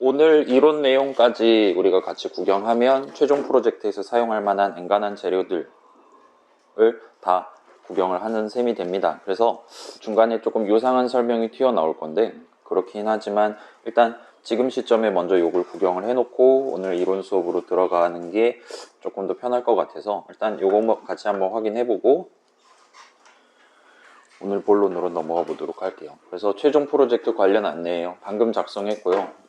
오늘 이론 내용까지 우리가 같이 구경하면 최종 프로젝트에서 사용할 만한 엔간한 재료들을 다 구경을 하는 셈이 됩니다. 그래서 중간에 조금 요상한 설명이 튀어나올 건데 그렇긴 하지만 일단 지금 시점에 먼저 이걸 구경을 해놓고 오늘 이론 수업으로 들어가는 게 조금 더 편할 것 같아서 일단 이거 같이 한번 확인해보고 오늘 본론으로 넘어가 보도록 할게요. 그래서 최종 프로젝트 관련 안내예요. 방금 작성했고요.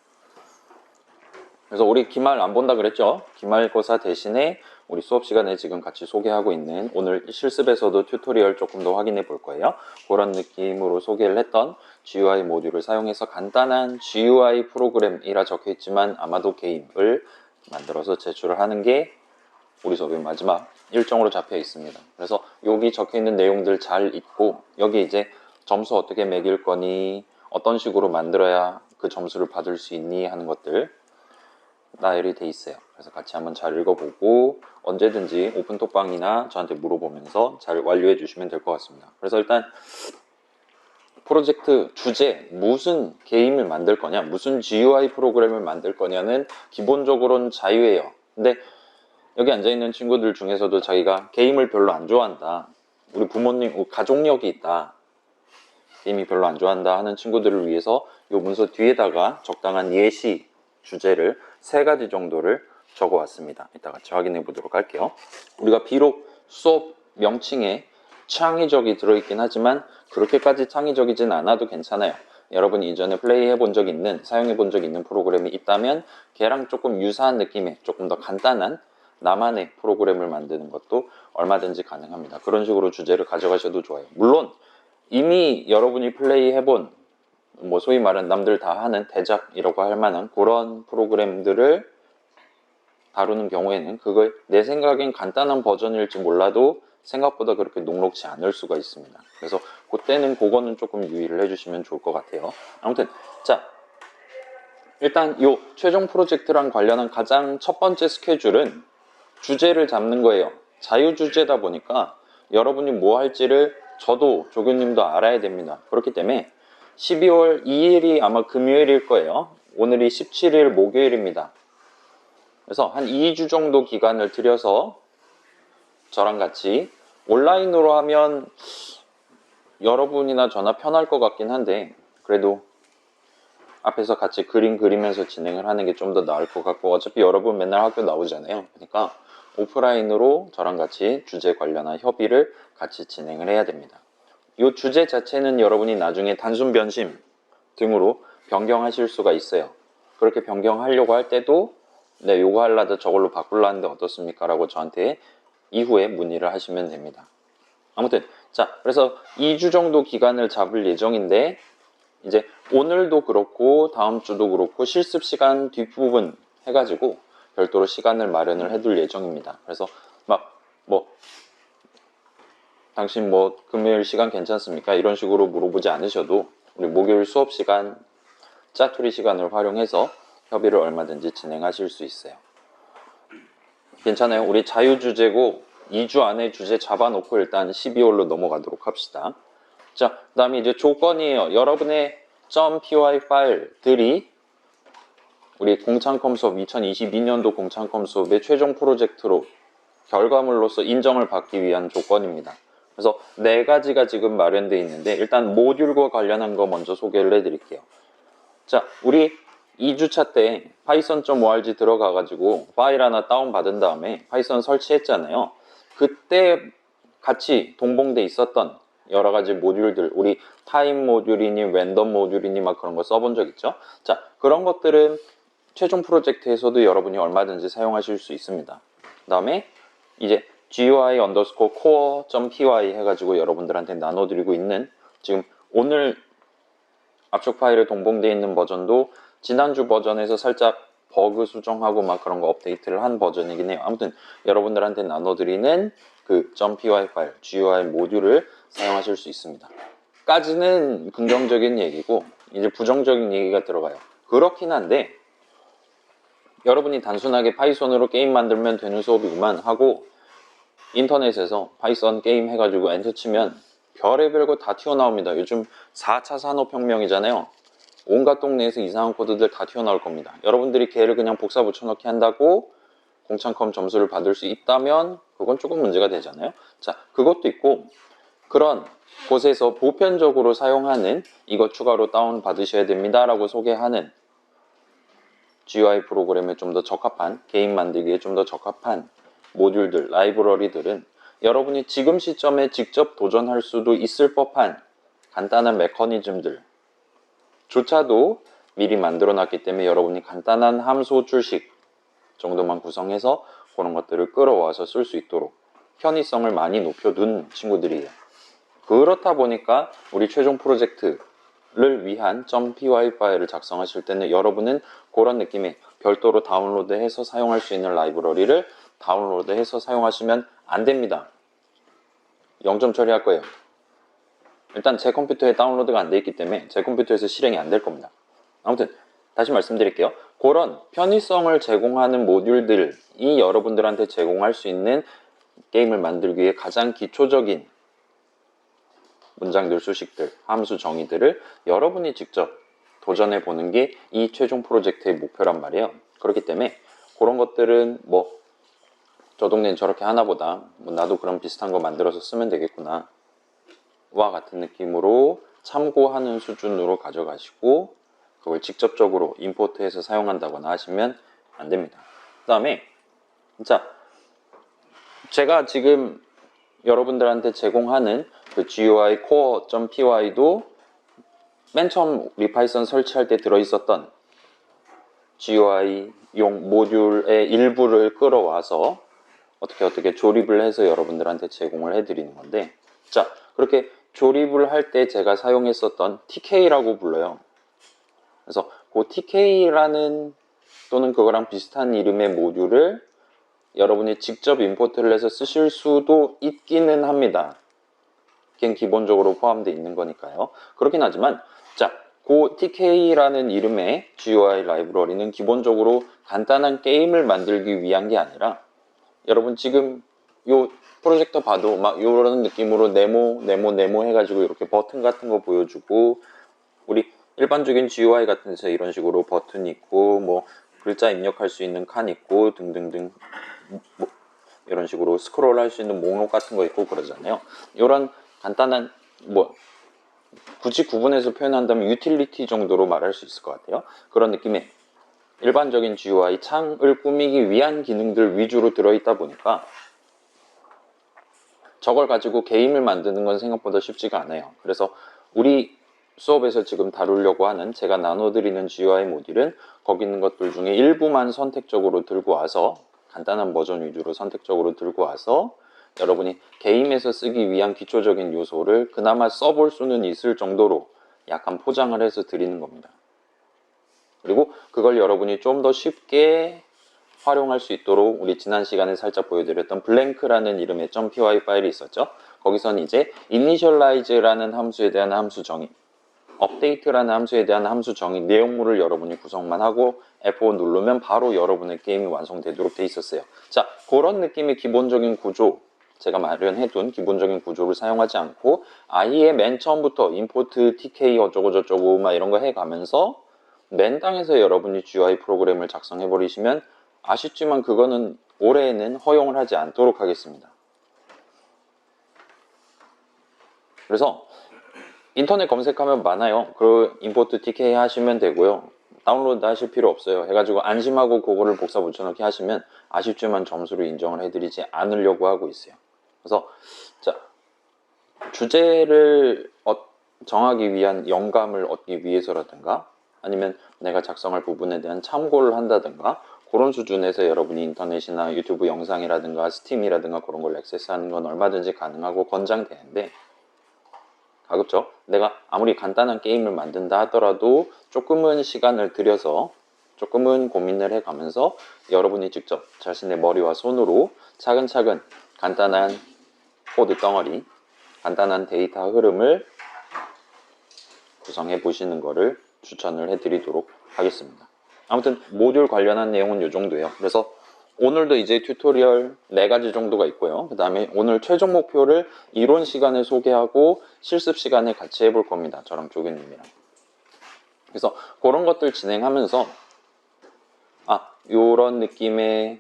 그래서 우리 기말 안 본다 그랬죠? 기말고사 대신에 우리 수업 시간에 지금 같이 소개하고 있는 오늘 실습에서도 튜토리얼 조금 더 확인해 볼 거예요. 그런 느낌으로 소개를 했던 GUI 모듈을 사용해서 간단한 GUI 프로그램이라 적혀 있지만 아마도 게임을 만들어서 제출을 하는 게 우리 수업의 마지막 일정으로 잡혀 있습니다. 그래서 여기 적혀 있는 내용들 잘 읽고 여기 이제 점수 어떻게 매길 거니, 어떤 식으로 만들어야 그 점수를 받을 수 있니 하는 것들 나열이 돼 있어요. 그래서 같이 한번 잘 읽어보고 언제든지 오픈톡방이나 저한테 물어보면서 잘 완료해 주시면 될 것 같습니다. 그래서 일단 프로젝트 주제, 무슨 게임을 만들 거냐, 무슨 GUI 프로그램을 만들 거냐는 기본적으로는 자유예요. 근데 여기 앉아있는 친구들 중에서도 자기가 게임을 별로 안 좋아한다, 우리 부모님 가족력이 있다, 게임이 별로 안 좋아한다 하는 친구들을 위해서 이 문서 뒤에다가 적당한 예시 주제를 3가지 정도를 적어 왔습니다. 이따 같이 확인해 보도록 할게요. 우리가 비록 수업 명칭에 창의적이 들어있긴 하지만 그렇게까지 창의적이진 않아도 괜찮아요. 여러분이 이전에 플레이해 본 적 있는, 사용해 본 적 있는 프로그램이 있다면 걔랑 조금 유사한 느낌의 조금 더 간단한 나만의 프로그램을 만드는 것도 얼마든지 가능합니다. 그런 식으로 주제를 가져가셔도 좋아요. 물론 이미 여러분이 플레이해 본 소위 말하는 남들 다 하는 대작이라고 할 만한 그런 프로그램들을 다루는 경우에는 그걸 내 생각엔 간단한 버전일지 몰라도 생각보다 그렇게 녹록지 않을 수가 있습니다. 그래서 그때는 그거는 조금 유의를 해주시면 좋을 것 같아요. 아무튼 자, 일단 요 최종 프로젝트랑 관련한 가장 첫 번째 스케줄은 주제를 잡는 거예요. 자유주제다 보니까 여러분이 뭐 할지를 저도 조교님도 알아야 됩니다. 그렇기 때문에 12월 2일이 아마 금요일일 거예요. 오늘이 17일 목요일입니다. 그래서 한 2주 정도 기간을 들여서 저랑 같이 온라인으로 하면 여러분이나 저나 편할 것 같긴 한데 그래도 앞에서 같이 그림 그리면서 진행을 하는 게 좀 더 나을 것 같고 어차피 여러분 맨날 학교 나오잖아요. 그러니까 오프라인으로 저랑 같이 주제 관련한 협의를 같이 진행을 해야 됩니다. 이 주제 자체는 여러분이 나중에 단순 변심 등으로 변경하실 수가 있어요. 그렇게 변경하려고 할 때도 네, 요거 하려다 저걸로 바꾸려는데 어떻습니까? 라고 저한테 이후에 문의를 하시면 됩니다. 아무튼 자, 그래서 2주 정도 기간을 잡을 예정인데 이제 오늘도 그렇고 다음 주도 그렇고 실습 시간 뒷부분 해가지고 별도로 시간을 마련을 해둘 예정입니다. 그래서 당신 금요일 시간 괜찮습니까? 이런 식으로 물어보지 않으셔도 우리 목요일 수업 시간 짜투리 시간을 활용해서 협의를 얼마든지 진행하실 수 있어요. 괜찮아요? 우리 자유주제고 2주 안에 주제 잡아놓고 일단 12월로 넘어가도록 합시다. 자, 그 다음에 이제 조건이에요. 여러분의 .py 파일들이 우리 공창컴 수업 2022년도 공창컴 수업의 최종 프로젝트로 결과물로서 인정을 받기 위한 조건입니다. 그래서 4가지가 지금 마련되어 있는데 일단 모듈과 관련한 거 먼저 소개를 해드릴게요. 자, 우리 2주차 때 python.org 들어가가지고 파일 하나 다운받은 다음에 파이썬 설치했잖아요. 그때 같이 동봉돼 있었던 여러가지 모듈들, 우리 타임 모듈이니 랜덤 모듈이니 막 그런 거 써본 적 있죠? 자, 그런 것들은 최종 프로젝트에서도 여러분이 얼마든지 사용하실 수 있습니다. 그 다음에 이제 GUI_core.py 해가지고 여러분들한테 나눠드리고 있는 지금 오늘 압축 파일에 동봉되어 있는 버전도 지난주 버전에서 살짝 버그 수정하고 막 그런 거 업데이트를 한 버전이긴 해요. 아무튼 여러분들한테 나눠드리는 그 .py 파일, GUI 모듈을 사용하실 수 있습니다. 까지는 긍정적인 얘기고 이제 부정적인 얘기가 들어가요. 그렇긴 한데 여러분이 단순하게 파이썬으로 게임 만들면 되는 수업이구만 하고 인터넷에서 파이썬 게임 해가지고 엔터 치면 별의별 거 다 튀어나옵니다. 요즘 4차 산업혁명이잖아요. 온갖 동네에서 이상한 코드들 다 튀어나올 겁니다. 여러분들이 걔를 그냥 복사 붙여넣기 한다고 공창컴 점수를 받을 수 있다면 그건 조금 문제가 되잖아요. 자, 그것도 있고 그런 곳에서 보편적으로 사용하는 이거 추가로 다운 받으셔야 됩니다 라고 소개하는 GUI 프로그램에 좀 더 적합한, 게임 만들기에 좀 더 적합한 모듈들, 라이브러리들은 여러분이 지금 시점에 직접 도전할 수도 있을 법한 간단한 메커니즘들 조차도 미리 만들어 놨기 때문에 여러분이 간단한 함수 출식 정도만 구성해서 그런 것들을 끌어와서 쓸 수 있도록 편의성을 많이 높여둔 친구들이에요. 그렇다 보니까 우리 최종 프로젝트를 위한 .py 파일을 작성하실 때는 여러분은 그런 느낌의 별도로 다운로드해서 사용할 수 있는 라이브러리를 다운로드해서 사용하시면 안 됩니다. 0점 처리할 거예요. 일단 제 컴퓨터에 다운로드가 안 돼 있기 때문에 제 컴퓨터에서 실행이 안 될 겁니다. 아무튼 다시 말씀드릴게요. 그런 편의성을 제공하는 모듈들이 여러분들한테 제공할 수 있는 게임을 만들기 위해 가장 기초적인 문장들, 수식들, 함수 정의들을 여러분이 직접 도전해 보는 게 이 최종 프로젝트의 목표란 말이에요. 그렇기 때문에 그런 것들은 뭐 저 동네는 저렇게 하나보다 뭐 나도 그런 비슷한 거 만들어서 쓰면 되겠구나 와 같은 느낌으로 참고하는 수준으로 가져가시고 그걸 직접적으로 임포트해서 사용한다거나 하시면 안 됩니다. 그 다음에 자, 제가 지금 여러분들한테 제공하는 그 GUI core.py도 맨 처음 리파이썬 설치할 때 들어있었던 GUI용 모듈의 일부를 끌어와서 어떻게 조립을 해서 여러분들한테 제공을 해드리는 건데, 자, 그렇게 조립을 할 때 제가 사용했었던 TK라고 불러요. 그래서 그 TK라는 또는 그거랑 비슷한 이름의 모듈을 여러분이 직접 임포트를 해서 쓰실 수도 있기는 합니다. 그냥 기본적으로 포함되어 있는 거니까요. 그렇긴 하지만 자, 그 TK라는 이름의 GUI 라이브러리는 기본적으로 간단한 게임을 만들기 위한 게 아니라 여러분 지금 요 프로젝터 봐도 막 이런 느낌으로 네모 해가지고 이렇게 버튼 같은 거 보여주고 우리 일반적인 GUI 같은 데서 이런 식으로 버튼 있고 뭐 글자 입력할 수 있는 칸 있고 등등등 뭐 이런 식으로 스크롤 할 수 있는 목록 같은 거 있고 그러잖아요. 이런 간단한 뭐 굳이 구분해서 표현한다면 유틸리티 정도로 말할 수 있을 것 같아요. 그런 느낌의 일반적인 GUI 창을 꾸미기 위한 기능들 위주로 들어있다 보니까 저걸 가지고 게임을 만드는 건 생각보다 쉽지가 않아요. 그래서 우리 수업에서 지금 다루려고 하는 제가 나눠드리는 GUI 모듈은 거기 있는 것들 중에 일부만 선택적으로 들고 와서 간단한 버전 위주로 선택적으로 들고 와서 여러분이 게임에서 쓰기 위한 기초적인 요소를 그나마 써볼 수는 있을 정도로 약간 포장을 해서 드리는 겁니다. 그리고 그걸 여러분이 좀 더 쉽게 활용할 수 있도록 우리 지난 시간에 살짝 보여드렸던 블랭크라는 이름의 .py 파일이 있었죠. 거기서는 이제 initialize라는 함수에 대한 함수 정의, update라는 함수에 대한 함수 정의 내용물을 여러분이 구성만 하고 F5 누르면 바로 여러분의 게임이 완성되도록 돼 있었어요. 자, 그런 느낌의 기본적인 구조, 제가 마련해둔 기본적인 구조를 사용하지 않고 아예 맨 처음부터 import tk 어쩌고저쩌고 막 이런 거 해가면서 맨 땅에서 여러분이 GUI 프로그램을 작성해 버리시면 아쉽지만 그거는 올해에는 허용을 하지 않도록 하겠습니다. 그래서 인터넷 검색하면 많아요. 그 import tk 하시면 되고요. 다운로드 하실 필요 없어요. 해가지고 안심하고 그거를 복사 붙여넣기 하시면 아쉽지만 점수를 인정을 해드리지 않으려고 하고 있어요. 그래서 자, 주제를 정하기 위한 영감을 얻기 위해서라든가 아니면 내가 작성할 부분에 대한 참고를 한다든가 그런 수준에서 여러분이 인터넷이나 유튜브 영상이라든가 스팀이라든가 그런 걸 액세스하는 건 얼마든지 가능하고 권장되는데 가급적 내가 아무리 간단한 게임을 만든다 하더라도 조금은 시간을 들여서 조금은 고민을 해가면서 여러분이 직접 자신의 머리와 손으로 차근차근 간단한 코드 덩어리, 간단한 데이터 흐름을 구성해 보시는 거를 추천을 해드리도록 하겠습니다. 아무튼 모듈 관련한 내용은 이 정도예요. 그래서 오늘도 이제 튜토리얼 4가지 정도가 있고요. 그 다음에 오늘 최종 목표를 이론 시간에 소개하고 실습 시간에 같이 해볼 겁니다. 저랑 조교님이랑. 그래서 그런 것들 진행하면서 요런 느낌의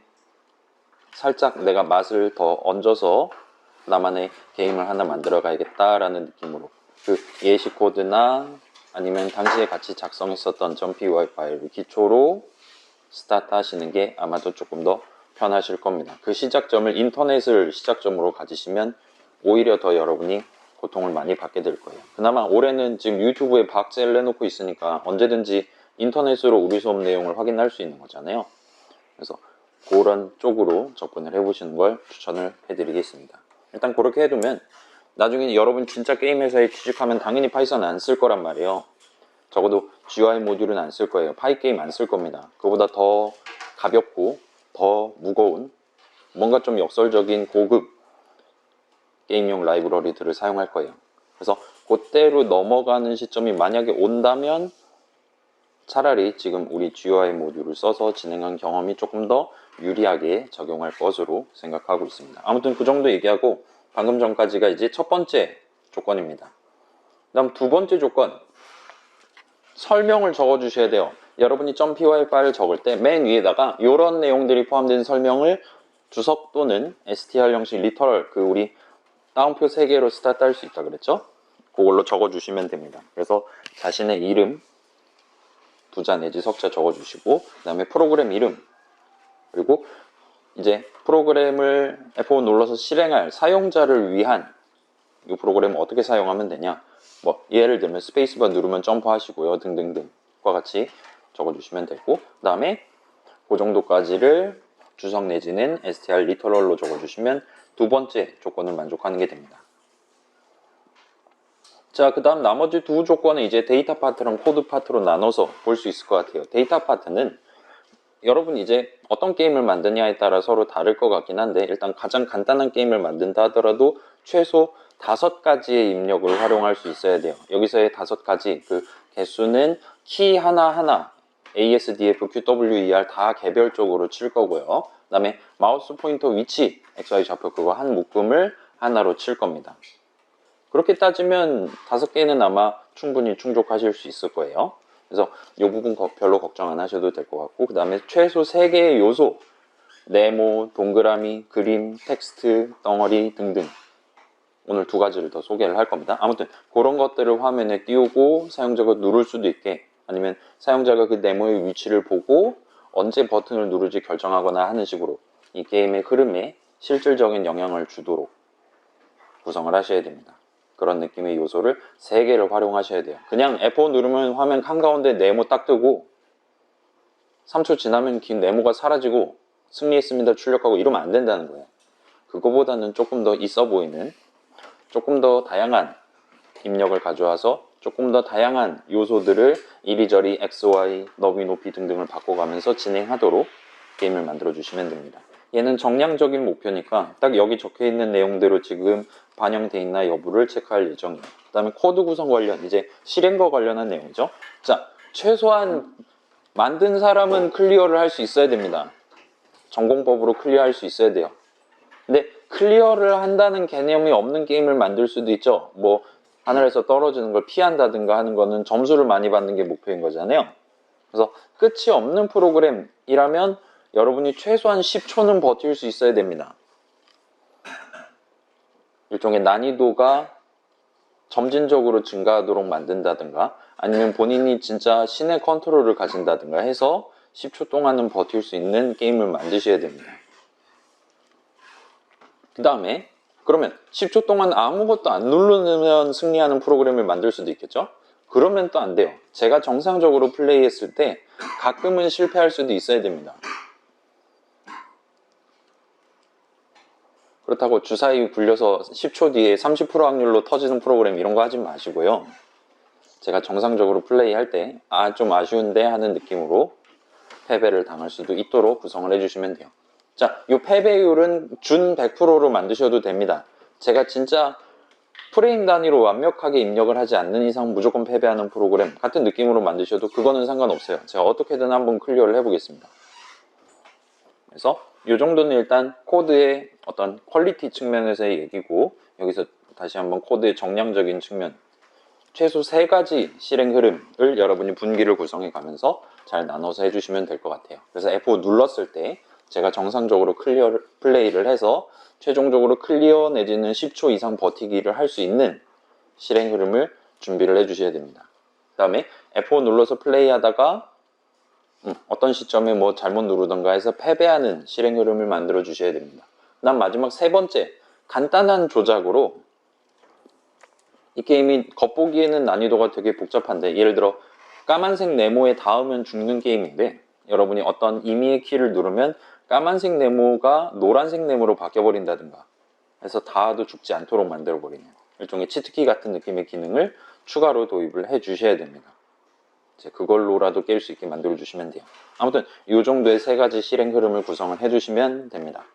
살짝 내가 맛을 더 얹어서 나만의 게임을 하나 만들어 가야겠다라는 느낌으로 그 예시 코드나 아니면 당시에 같이 작성했었던 .py 파일을 기초로 스타트 하시는 게 아마도 조금 더 편하실 겁니다. 그 시작점을 인터넷을 시작점으로 가지시면 오히려 더 여러분이 고통을 많이 받게 될 거예요. 그나마 올해는 지금 유튜브에 박제를 해놓고 있으니까 언제든지 인터넷으로 우리 수업 내용을 확인할 수 있는 거잖아요. 그래서 그런 쪽으로 접근을 해보시는 걸 추천을 해드리겠습니다. 일단 그렇게 해두면 나중에 여러분 진짜 게임 회사에 취직하면 당연히 파이썬 안 쓸 거란 말이에요. 적어도 GUI 모듈은 안 쓸 거예요. 파이게임 안 쓸 겁니다. 그보다 더 가볍고 더 무거운 뭔가 좀 역설적인 고급 게임용 라이브러리들을 사용할 거예요. 그래서 그때로 넘어가는 시점이 만약에 온다면 차라리 지금 우리 GUI 모듈을 써서 진행한 경험이 조금 더 유리하게 적용할 것으로 생각하고 있습니다. 아무튼 그 정도 얘기하고 방금 전까지가 이제 첫 번째 조건입니다. 다음 두 번째 조건, 설명을 적어 주셔야 돼요. 여러분이 .py 파일을 적을 때 맨 위에다가 이런 내용들이 포함된 설명을 주석 또는 str 형식 리터럴, 그 우리 따옴표 3개로 스타트 할 수 있다 그랬죠? 그걸로 적어 주시면 됩니다. 그래서 자신의 이름 두자 내지 석자 적어 주시고, 그 다음에 프로그램 이름, 그리고 이제 프로그램을 F5 눌러서 실행할 사용자를 위한 이 프로그램을 어떻게 사용하면 되냐, 뭐 예를 들면 스페이스바 누르면 점프하시고요 등등등과 같이 적어주시면 되고, 그 다음에 그 정도까지를 주석 내지는 str 리터럴로 적어주시면 두 번째 조건을 만족하는 게 됩니다. 자, 그 다음 나머지 두 조건은 이제 데이터 파트랑 코드 파트로 나눠서 볼 수 있을 것 같아요. 데이터 파트는 여러분 이제 어떤 게임을 만드냐에 따라 서로 다를 것 같긴 한데, 일단 가장 간단한 게임을 만든다 하더라도 최소 5가지의 입력을 활용할 수 있어야 돼요. 여기서의 5가지, 그 개수는 키 하나하나 ASDF, QWER 다 개별적으로 칠 거고요. 그 다음에 마우스 포인터 위치 XY 좌표 그거 한 묶음을 하나로 칠 겁니다. 그렇게 따지면 5개는 아마 충분히 충족하실 수 있을 거예요. 그래서 이 부분 별로 걱정 안 하셔도 될 것 같고, 그 다음에 최소 3개의 요소, 네모, 동그라미, 그림, 텍스트, 덩어리 등등, 오늘 2가지를 더 소개를 할 겁니다. 아무튼 그런 것들을 화면에 띄우고 사용자가 누를 수도 있게, 아니면 사용자가 그 네모의 위치를 보고 언제 버튼을 누르지 결정하거나 하는 식으로 이 게임의 흐름에 실질적인 영향을 주도록 구성을 하셔야 됩니다. 그런 느낌의 요소를 3개를 활용하셔야 돼요. 그냥 F5 누르면 화면 한가운데 네모 딱 뜨고 3초 지나면 긴 네모가 사라지고 승리했습니다 출력하고 이러면 안 된다는 거예요. 그거보다는 조금 더 있어 보이는, 조금 더 다양한 입력을 가져와서 조금 더 다양한 요소들을 이리저리 XY, 너비, 높이 등등을 바꿔가면서 진행하도록 게임을 만들어 주시면 됩니다. 얘는 정량적인 목표니까 딱 여기 적혀있는 내용대로 지금 반영돼 있나 여부를 체크할 예정이에요. 그 다음에 코드 구성 관련, 이제 실행과 관련한 내용이죠. 자, 최소한 만든 사람은 클리어를 할 수 있어야 됩니다. 전공법으로 클리어할 수 있어야 돼요. 근데 클리어를 한다는 개념이 없는 게임을 만들 수도 있죠. 뭐 하늘에서 떨어지는 걸 피한다든가 하는 거는 점수를 많이 받는 게 목표인 거잖아요. 그래서 끝이 없는 프로그램이라면 여러분이 최소한 10초는 버틸 수 있어야 됩니다. 일종의 난이도가 점진적으로 증가하도록 만든다든가, 아니면 본인이 진짜 신의 컨트롤을 가진다든가 해서 10초 동안은 버틸 수 있는 게임을 만드셔야 됩니다. 그 다음에 그러면 10초 동안 아무것도 안 누르면 승리하는 프로그램을 만들 수도 있겠죠? 그러면 또 안 돼요. 제가 정상적으로 플레이했을 때 가끔은 실패할 수도 있어야 됩니다. 그렇다고 주사위 굴려서 10초 뒤에 30% 확률로 터지는 프로그램 이런 거 하지 마시고요. 제가 정상적으로 플레이할 때 좀 아쉬운데 하는 느낌으로 패배를 당할 수도 있도록 구성을 해주시면 돼요. 자, 이 패배율은 준 100%로 만드셔도 됩니다. 제가 진짜 프레임 단위로 완벽하게 입력을 하지 않는 이상 무조건 패배하는 프로그램 같은 느낌으로 만드셔도 그거는 상관없어요. 제가 어떻게든 한번 클리어를 해보겠습니다. 그래서 이 정도는 일단 코드의 어떤 퀄리티 측면에서의 얘기고, 여기서 다시 한번 코드의 정량적인 측면, 최소 3가지 실행 흐름을 여러분이 분기를 구성해 가면서 잘 나눠서 해주시면 될 것 같아요. 그래서 F5 눌렀을 때 제가 정상적으로 플레이를 해서 최종적으로 클리어 내지는 10초 이상 버티기를 할 수 있는 실행 흐름을 준비를 해 주셔야 됩니다. 그 다음에 F5 눌러서 플레이하다가 어떤 시점에 뭐 잘못 누르던가 해서 패배하는 실행 흐름을 만들어 주셔야 됩니다. 그 다음 마지막 3번째, 간단한 조작으로 이 게임이 겉보기에는 난이도가 되게 복잡한데, 예를 들어 까만색 네모에 닿으면 죽는 게임인데 여러분이 어떤 임의의 키를 누르면 까만색 네모가 노란색 네모로 바뀌어버린다든가 해서 닿아도 죽지 않도록 만들어버리는 일종의 치트키 같은 느낌의 기능을 추가로 도입을 해 주셔야 됩니다. 이제 그걸로라도 깰 수 있게 만들어 주시면 돼요. 아무튼 이 정도의 3가지 실행 흐름을 구성을 해 주시면 됩니다.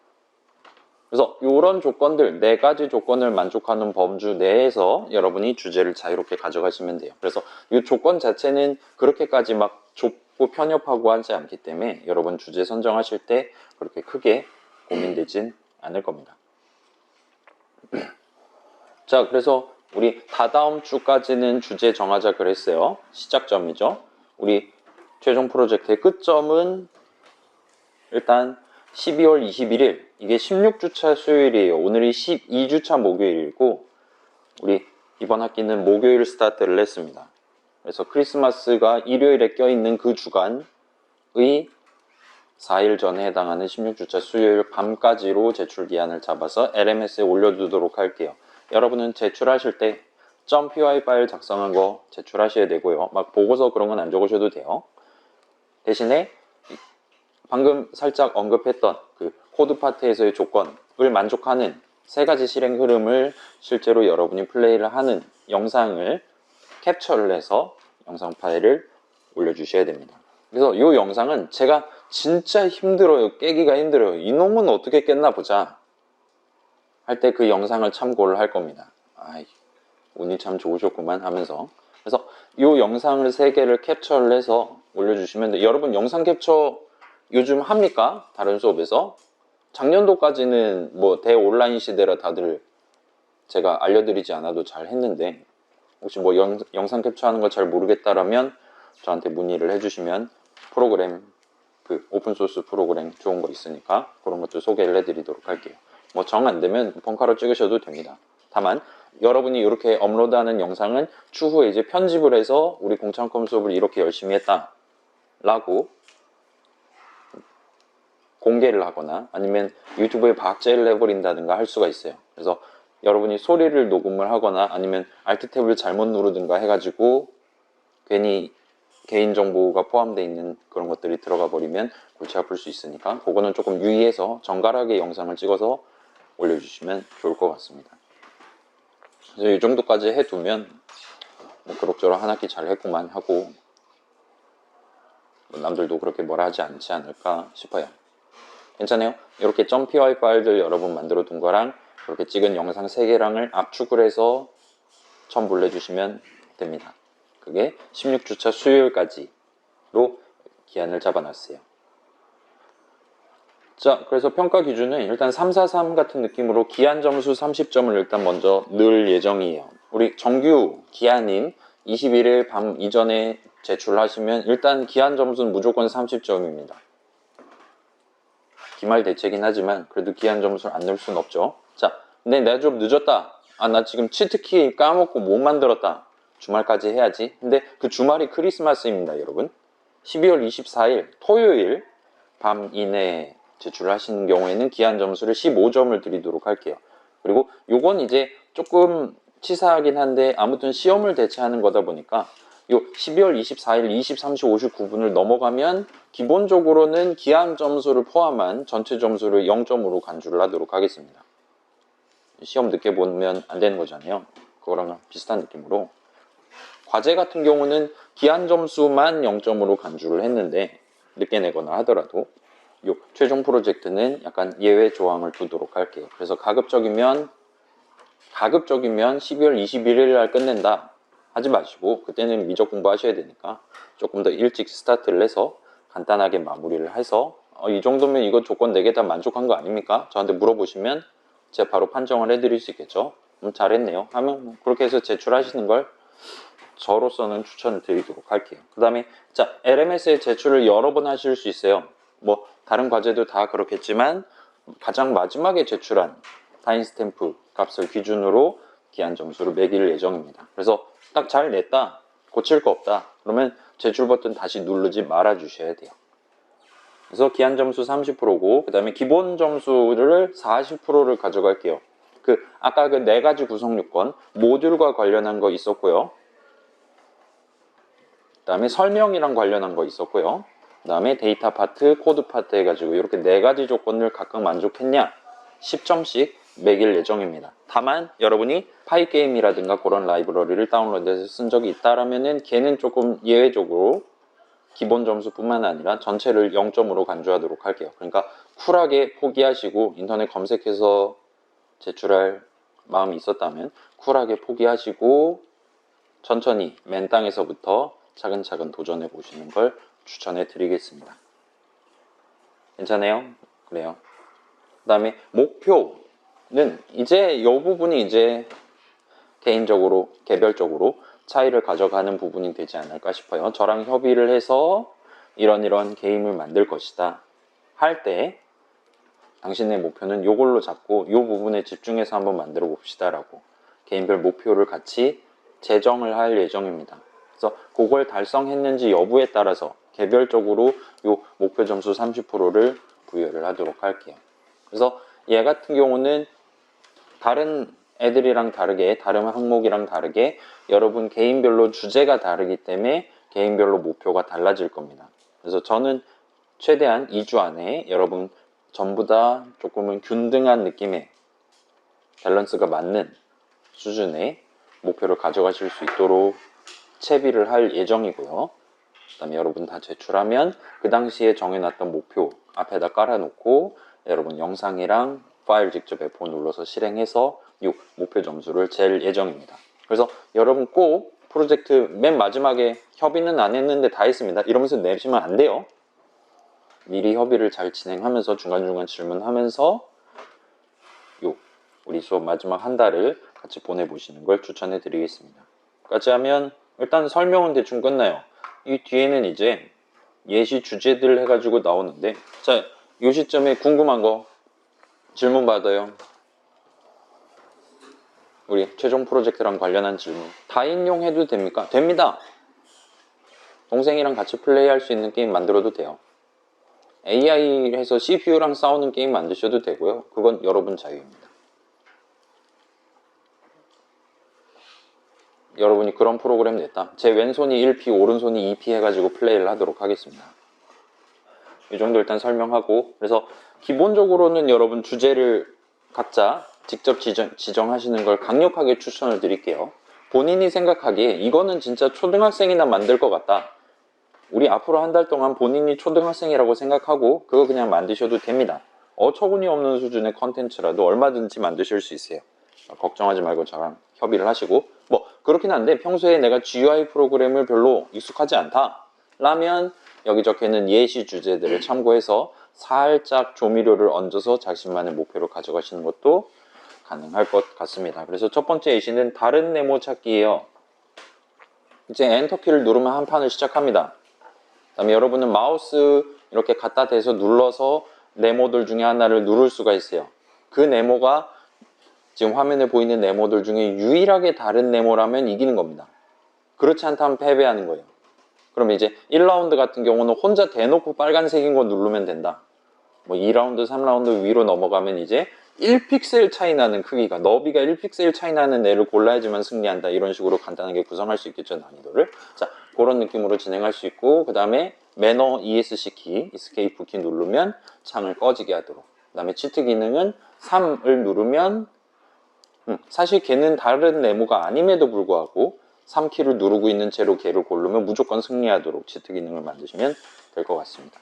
그래서 이런 조건들, 4가지 조건을 만족하는 범주 내에서 여러분이 주제를 자유롭게 가져가시면 돼요. 그래서 이 조건 자체는 그렇게까지 막 좁고 편협하고 하지 않기 때문에 여러분 주제 선정하실 때 그렇게 크게 고민되진 않을 겁니다. 자, 그래서 우리 다다음 주까지는 주제 정하자 그랬어요. 시작점이죠. 우리 최종 프로젝트의 끝점은 일단 12월 21일, 이게 16주차 수요일이에요. 오늘이 12주차 목요일이고 우리 이번 학기는 목요일 스타트를 했습니다. 그래서 크리스마스가 일요일에 껴있는 그 주간의 4일 전에 해당하는 16주차 수요일 밤까지로 제출 기한을 잡아서 LMS에 올려두도록 할게요. 여러분은 제출하실 때 .py 파일 작성한 거 제출하셔야 되고요. 막 보고서 그런 건 안 적으셔도 돼요. 대신에 방금 살짝 언급했던 그 코드 파트에서의 조건을 만족하는 3가지 실행 흐름을 실제로 여러분이 플레이를 하는 영상을 캡처를 해서 영상 파일을 올려주셔야 됩니다. 그래서 이 영상은 제가 진짜 힘들어요. 깨기가 힘들어요. 이놈은 어떻게 깼나 보자 할 때 그 영상을 참고를 할 겁니다. 아이, 운이 참 좋으셨구만 하면서. 그래서 이 영상을 3개를 캡처를 해서 올려주시면 돼요. 여러분 영상 캡처 요즘 합니까? 다른 수업에서? 작년도까지는 뭐 대온라인 시대라 다들 제가 알려드리지 않아도 잘 했는데, 혹시 뭐 영상 캡처하는 거 잘 모르겠다라면 저한테 문의를 해주시면 프로그램, 그 오픈소스 프로그램 좋은 거 있으니까 그런 것도 소개를 해드리도록 할게요. 뭐 정 안 되면 펑카로 찍으셔도 됩니다. 다만 여러분이 이렇게 업로드하는 영상은 추후에 이제 편집을 해서 우리 공창컴 수업을 이렇게 열심히 했다 라고 공개를 하거나 아니면 유튜브에 박제를 해버린다든가 할 수가 있어요. 그래서 여러분이 소리를 녹음을 하거나 아니면 Alt 탭을 잘못 누르든가 해가지고 괜히 개인정보가 포함되어 있는 그런 것들이 들어가 버리면 골치 아플 수 있으니까 그거는 조금 유의해서 정갈하게 영상을 찍어서 올려주시면 좋을 것 같습니다. 그래서 이 정도까지 해두면 뭐 그럭저럭 한 학기 잘 했구만 하고 남들도 그렇게 뭐라 하지 않지 않을까 싶어요. 괜찮아요? 이렇게 .py 파일들 여러분 만들어 둔 거랑 그렇게 찍은 영상 3개랑을 압축을 해서 첨부를 해주시면 됩니다. 그게 16주차 수요일까지로 기한을 잡아놨어요. 자, 그래서 평가 기준은 일단 343 같은 느낌으로 기한 점수 30점을 일단 먼저 넣을 예정이에요. 우리 정규 기한인 21일 밤 이전에 제출하시면 일단 기한 점수는 무조건 30점입니다. 기말 대체긴 하지만 그래도 기한 점수를 안 넣을 수는 없죠. 자, 근데 내가 좀 늦었다. 아, 나 지금 치트키 까먹고 못 만들었다. 주말까지 해야지. 근데 그 주말이 크리스마스입니다, 여러분. 12월 24일 토요일 밤 이내에 제출하시는 경우에는 기한 점수를 15점을 드리도록 할게요. 그리고 요건 이제 조금 치사하긴 한데 아무튼 시험을 대체하는 거다 보니까 요 12월 24일 23시 59분을 넘어가면 기본적으로는 기한 점수를 포함한 전체 점수를 0점으로 간주를 하도록 하겠습니다. 시험 늦게 보면 안 되는 거잖아요. 그거랑 비슷한 느낌으로 과제 같은 경우는 기한 점수만 0점으로 간주를 했는데 늦게 내거나 하더라도 요 최종 프로젝트는 약간 예외 조항을 두도록 할게요. 그래서 가급적이면 12월 21일 날 끝낸다 하지 마시고 그때는 미적 공부하셔야 되니까 조금 더 일찍 스타트를 해서 간단하게 마무리를 해서 이 정도면 이거 조건 4개 다 만족한 거 아닙니까? 저한테 물어보시면 제가 바로 판정을 해드릴 수 있겠죠. 잘했네요 하면 그렇게 해서 제출하시는 걸 저로서는 추천을 드리도록 할게요. 그 다음에 자, LMS의 제출을 여러 번 하실 수 있어요. 뭐 다른 과제도 다 그렇겠지만 가장 마지막에 제출한 타임스탬프 값을 기준으로 기한 점수를 매길 예정입니다. 그래서 딱 잘 냈다, 고칠 거 없다, 그러면 제출 버튼 다시 누르지 말아 주셔야 돼요. 그래서 기한 점수 30%고 그 다음에 기본 점수를 40%를 가져갈게요. 아까 그 4가지 구성 요건 모듈과 관련한 거 있었고요. 그 다음에 설명이랑 관련한 거 있었고요. 그 다음에 데이터 파트, 코드 파트 해가지고 이렇게 4가지 조건을 각각 만족했냐 10점씩 매길 예정입니다. 다만 여러분이 파이게임이라든가 그런 라이브러리를 다운로드해서 쓴 적이 있다라면은 걔는 조금 예외적으로 기본 점수뿐만 아니라 전체를 0점으로 간주하도록 할게요. 그러니까 쿨하게 포기하시고 인터넷 검색해서 제출할 마음이 있었다면 쿨하게 포기하시고 천천히 맨 땅에서부터 차근차근 도전해 보시는 걸 추천해 드리겠습니다. 괜찮아요? 그래요. 그 다음에 목표는 이제 이 부분이 이제 개인적으로 개별적으로 차이를 가져가는 부분이 되지 않을까 싶어요. 저랑 협의를 해서 이런 게임을 만들 것이다 할 때 당신의 목표는 요걸로 잡고 요 부분에 집중해서 한번 만들어 봅시다 라고 개인별 목표를 같이 제정을 할 예정입니다. 그래서 그걸 달성했는지 여부에 따라서 개별적으로 요 목표 점수 30%를 부여를 하도록 할게요. 그래서 얘 같은 경우는 다른 애들이랑 다르게 다른 항목이랑 다르게 여러분 개인별로 주제가 다르기 때문에 개인별로 목표가 달라질 겁니다. 그래서 저는 최대한 2주 안에 여러분 전부 다 조금은 균등한 느낌의 밸런스가 맞는 수준의 목표를 가져가실 수 있도록 채비를 할 예정이고요. 그 다음에 여러분 다 제출하면 그 당시에 정해놨던 목표 앞에다 깔아놓고 여러분 영상이랑 파일 직접 F4 눌러서 실행해서 이 목표 점수를 잴 예정입니다. 그래서 여러분 꼭 프로젝트 맨 마지막에 협의는 안 했는데 다 했습니다 이러면서 내시면 안 돼요. 미리 협의를 잘 진행하면서 중간중간 질문하면서 우리 수업 마지막 한 달을 같이 보내보시는 걸 추천해 드리겠습니다. 까지 하면 일단 설명은 대충 끝나요. 이 뒤에는 이제 예시 주제들 해가지고 나오는데 자, 이 시점에 궁금한 거 질문 받아요. 우리 최종 프로젝트랑 관련한 질문 다 인용해도 됩니까? 됩니다. 동생이랑 같이 플레이할 수 있는 게임 만들어도 돼요. AI 해서 CPU랑 싸우는 게임 만드셔도 되고요. 그건 여러분 자유입니다. 여러분이 그런 프로그램 냈다. 제 왼손이 1P, 오른손이 2P 해가지고 플레이를 하도록 하겠습니다. 이 정도 일단 설명하고 그래서 기본적으로는 여러분 주제를 각자 직접 지정하시는 걸 강력하게 추천을 드릴게요. 본인이 생각하기에 이거는 진짜 초등학생이나 만들 것 같다. 우리 앞으로 한 달 동안 본인이 초등학생이라고 생각하고 그거 그냥 만드셔도 됩니다. 어처구니 없는 수준의 컨텐츠라도 얼마든지 만드실 수 있어요. 걱정하지 말고 저랑 협의를 하시고 뭐 그렇긴 한데 평소에 내가 GUI 프로그램을 별로 익숙하지 않다 라면 여기 적혀있는 예시 주제들을 참고해서 살짝 조미료를 얹어서 자신만의 목표로 가져가시는 것도 가능할 것 같습니다. 그래서 첫 번째 예시는 다른 네모 찾기예요. 이제 엔터키를 누르면 한 판을 시작합니다. 그 다음에 여러분은 마우스 이렇게 갖다 대서 눌러서 네모들 중에 하나를 누를 수가 있어요. 그 네모가 지금 화면에 보이는 네모들 중에 유일하게 다른 네모라면 이기는 겁니다. 그렇지 않다면 패배하는 거예요. 그럼 이제 1라운드 같은 경우는 혼자 대놓고 빨간색인 거 누르면 된다. 뭐 2라운드, 3라운드 위로 넘어가면 이제 1픽셀 차이 나는 크기가 너비가 1픽셀 차이 나는 애를 골라야지만 승리한다. 이런 식으로 간단하게 구성할 수 있겠죠, 난이도를. 자, 그런 느낌으로 진행할 수 있고 그 다음에 매너 ESC 키, 이스케이프 키 누르면 창을 꺼지게 하도록. 그 다음에 치트 기능은 3을 누르면 사실 걔는 다른 네모가 아님에도 불구하고 3키를 누르고 있는 채로 걔를 고르면 무조건 승리하도록 치트 기능을 만드시면 될 것 같습니다.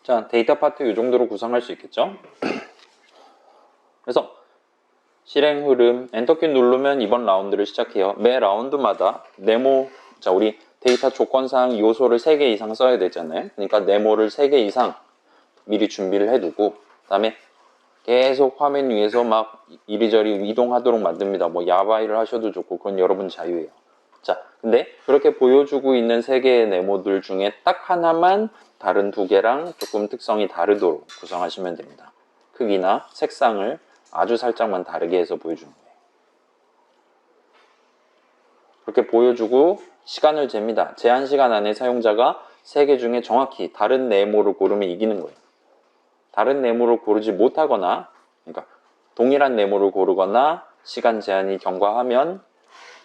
자, 데이터 파트 이 정도로 구성할 수 있겠죠? 그래서 실행 흐름 엔터키 누르면 이번 라운드를 시작해요. 매 라운드마다 네모, 자 우리 데이터 조건상 요소를 3개 이상 써야 되잖아요. 그러니까 네모를 3개 이상 미리 준비를 해두고 그 다음에 계속 화면 위에서 막 이리저리 이동하도록 만듭니다. 뭐 야바이를 하셔도 좋고 그건 여러분 자유예요. 자, 근데 그렇게 보여주고 있는 세 개의 네모들 중에 딱 하나만 다른 두 개랑 조금 특성이 다르도록 구성하시면 됩니다. 크기나 색상을 아주 살짝만 다르게 해서 보여주는 거예요. 그렇게 보여주고 시간을 잽니다. 제한 시간 안에 사용자가 세 개 중에 정확히 다른 네모를 고르면 이기는 거예요. 다른 네모를 고르지 못하거나, 그러니까 동일한 네모를 고르거나 시간 제한이 경과하면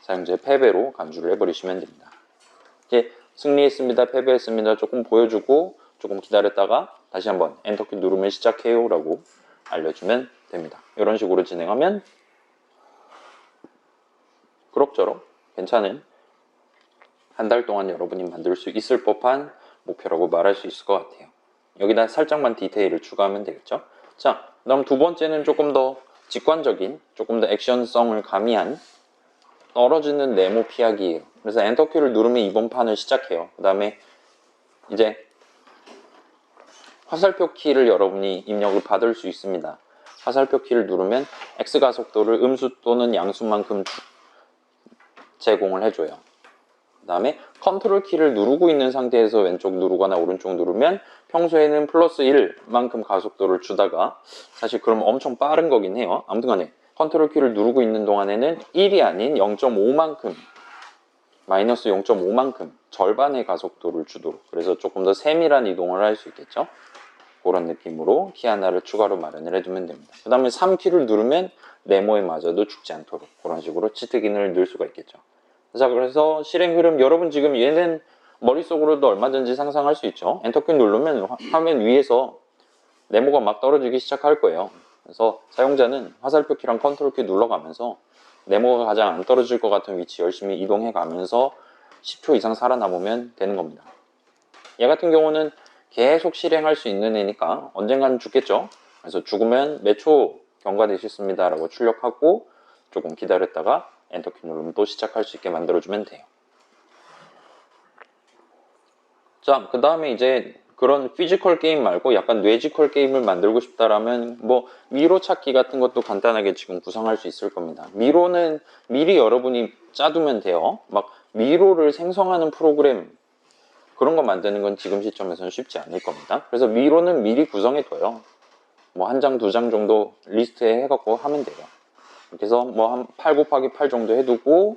사용자의 패배로 간주를 해버리시면 됩니다. 이제 승리했습니다, 패배했습니다 조금 보여주고 조금 기다렸다가 다시 한번 엔터키 누르면 시작해요 라고 알려주면 됩니다. 이런 식으로 진행하면 그럭저럭 괜찮은 한 달 동안 여러분이 만들 수 있을 법한 목표라고 말할 수 있을 것 같아요. 여기다 살짝만 디테일을 추가하면 되겠죠. 자, 그다음 두 번째는 조금 더 직관적인, 조금 더 액션성을 가미한 떨어지는 네모 피하기예요. 그래서 엔터키를 누르면 이번 판을 시작해요. 그 다음에 이제 화살표 키를 여러분이 입력을 받을 수 있습니다. 화살표 키를 누르면 X 가속도를 음수 또는 양수만큼 제공을 해줘요. 그 다음에 컨트롤 키를 누르고 있는 상태에서 왼쪽 누르거나 오른쪽 누르면 평소에는 플러스 1만큼 가속도를 주다가 사실 그럼 엄청 빠른 거긴 해요. 아무튼 간에 컨트롤 키를 누르고 있는 동안에는 1이 아닌 0.5만큼 마이너스 0.5만큼 절반의 가속도를 주도록, 그래서 조금 더 세밀한 이동을 할 수 있겠죠. 그런 느낌으로 키 하나를 추가로 마련을 해두면 됩니다. 그 다음에 3키를 누르면 네모에 맞아도 죽지 않도록 그런 식으로 치트 기능을 넣을 수가 있겠죠. 자, 그래서 실행 흐름 여러분 지금 얘는 머릿속으로도 얼마든지 상상할 수 있죠. 엔터키 누르면 화면 위에서 네모가 막 떨어지기 시작할 거예요. 그래서 사용자는 화살표 키랑 컨트롤 키 눌러가면서 네모가 가장 안 떨어질 것 같은 위치 열심히 이동해 가면서 10초 이상 살아남으면 되는 겁니다. 얘 같은 경우는 계속 실행할 수 있는 애니까 언젠가는 죽겠죠. 그래서 죽으면 몇 초 경과되셨습니다 라고 출력하고 조금 기다렸다가 엔터키 누르면 또 시작할 수 있게 만들어주면 돼요. 자, 그 다음에 이제 그런 피지컬 게임 말고 약간 뇌지컬 게임을 만들고 싶다라면 뭐 미로 찾기 같은 것도 간단하게 지금 구성할 수 있을 겁니다. 미로는 미리 여러분이 짜두면 돼요. 막 미로를 생성하는 프로그램 그런 거 만드는 건 지금 시점에서는 쉽지 않을 겁니다. 그래서 미로는 미리 구성해 둬요. 뭐 한 장, 두 장 정도 리스트에 해갖고 하면 돼요. 그래서 뭐 한 8 곱하기 8 정도 해두고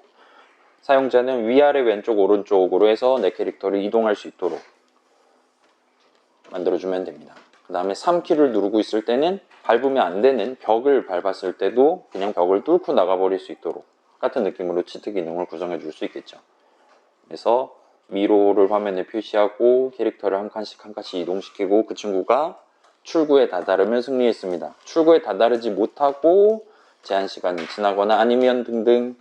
사용자는 위아래 왼쪽 오른쪽으로 해서 내 캐릭터를 이동할 수 있도록 만들어주면 됩니다. 그 다음에 3키를 누르고 있을 때는 밟으면 안 되는 벽을 밟았을 때도 그냥 벽을 뚫고 나가버릴 수 있도록 같은 느낌으로 치트 기능을 구성해 줄 수 있겠죠. 그래서 미로를 화면에 표시하고 캐릭터를 한 칸씩 한 칸씩 이동시키고 그 친구가 출구에 다다르면 승리했습니다. 출구에 다다르지 못하고 제한 시간이 지나거나 아니면 등등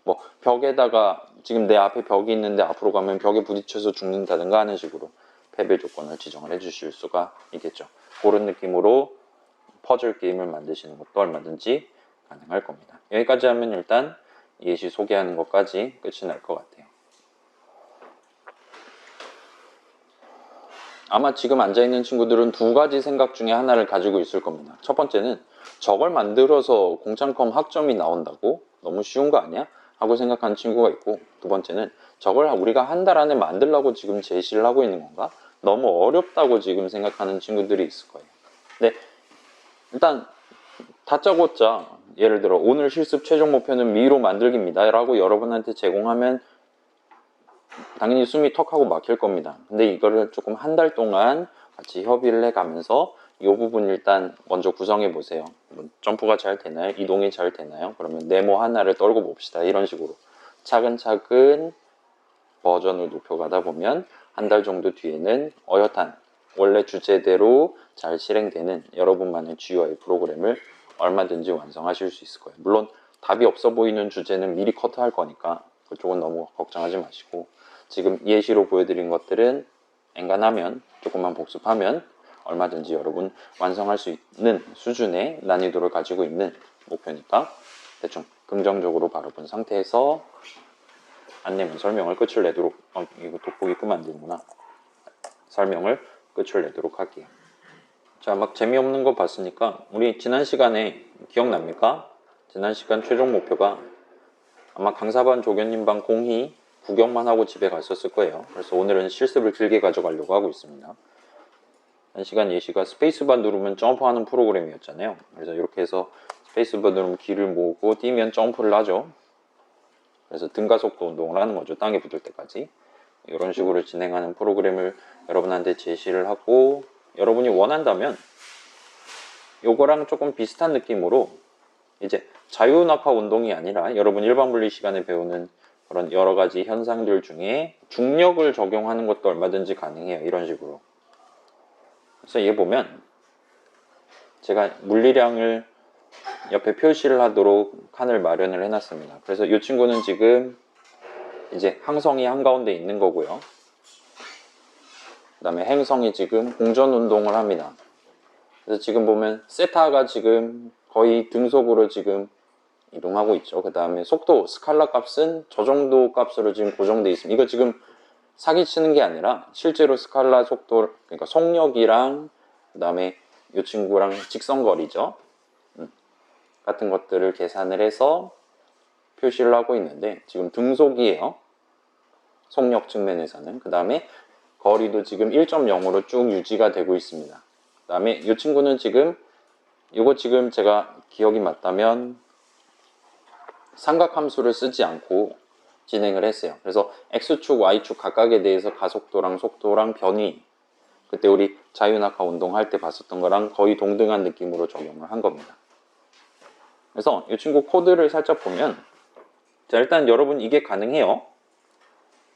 뭐 벽에다가 지금 내 앞에 벽이 있는데 앞으로 가면 벽에 부딪혀서 죽는다든가 하는 식으로 패배 조건을 지정을 해 주실 수가 있겠죠. 그런 느낌으로 퍼즐 게임을 만드시는 것도 얼마든지 가능할 겁니다. 여기까지 하면 일단 예시 소개하는 것까지 끝이 날 것 같아요. 아마 지금 앉아있는 친구들은 두 가지 생각 중에 하나를 가지고 있을 겁니다. 첫 번째는 저걸 만들어서 공창컴 학점이 나온다고? 너무 쉬운 거 아니야? 하고 생각하는 친구가 있고, 두 번째는 저걸 우리가 한 달 안에 만들려고 지금 제시를 하고 있는 건가? 너무 어렵다고 지금 생각하는 친구들이 있을 거예요. 근데 일단 다짜고짜 예를 들어 오늘 실습 최종 목표는 미로 만들기입니다 라고 여러분한테 제공하면 당연히 숨이 턱 하고 막힐 겁니다. 근데 이거를 조금 한 달 동안 같이 협의를 해가면서 이 부분 일단 먼저 구성해 보세요. 점프가 잘 되나요? 이동이 잘 되나요? 그러면 네모 하나를 떨고 봅시다. 이런 식으로 차근차근 버전을 높여가다 보면 한 달 정도 뒤에는 어엿한 원래 주제대로 잘 실행되는 여러분만의 GUI 프로그램을 얼마든지 완성하실 수 있을 거예요. 물론 답이 없어 보이는 주제는 미리 커트할 거니까 그쪽은 너무 걱정하지 마시고, 지금 예시로 보여드린 것들은 엔간하면 조금만 복습하면 얼마든지 여러분 완성할 수 있는 수준의 난이도를 가지고 있는 목표니까 대충 긍정적으로 바라본 상태에서 안내문 설명을 끝을 내도록 이거 돋보기 끄면 안 되는구나. 설명을 끝을 내도록 할게요. 자, 막 재미없는 거 봤으니까 우리 지난 시간에 기억납니까? 지난 시간 최종 목표가 아마 강사반 조교님 방 공희 구경만 하고 집에 갔었을 거예요. 그래서 오늘은 실습을 길게 가져가려고 하고 있습니다. 1시간 예시가 스페이스바 누르면 점프하는 프로그램이었잖아요. 그래서 이렇게 해서 스페이스바 누르면 길을 모으고 뛰면 점프를 하죠. 그래서 등가속도 운동을 하는 거죠. 땅에 붙을 때까지. 이런 식으로 진행하는 프로그램을 여러분한테 제시를 하고, 여러분이 원한다면 요거랑 조금 비슷한 느낌으로 이제 자유낙하 운동이 아니라 여러분 일반 물리 시간에 배우는 그런 여러 가지 현상들 중에 중력을 적용하는 것도 얼마든지 가능해요. 이런 식으로. 그래서 얘 보면 제가 물리량을 옆에 표시를 하도록 칸을 마련을 해놨습니다. 그래서 이 친구는 지금 이제 항성이 한가운데 있는 거고요. 그 다음에 행성이 지금 공전 운동을 합니다. 그래서 지금 보면 세타가 지금 거의 등속으로 지금 이동하고 있죠. 그 다음에 속도, 스칼라 값은 저 정도 값으로 지금 고정되어 있습니다. 이거 지금 사기치는 게 아니라 실제로 스칼라 속도, 그러니까 속력이랑 그 다음에 이 친구랑 직선거리죠. 같은 것들을 계산을 해서 표시를 하고 있는데 지금 등속이에요. 속력 측면에서는. 그 다음에 거리도 지금 1.0으로 쭉 유지가 되고 있습니다. 그 다음에 이 친구는 지금 이거 지금 제가 기억이 맞다면 삼각함수를 쓰지 않고 진행을 했어요. 그래서 X축, Y축 각각에 대해서 가속도랑 속도랑 변이, 그때 우리 자유낙하 운동할 때 봤었던 거랑 거의 동등한 느낌으로 적용을 한 겁니다. 그래서 이 친구 코드를 살짝 보면, 자, 일단 여러분 이게 가능해요.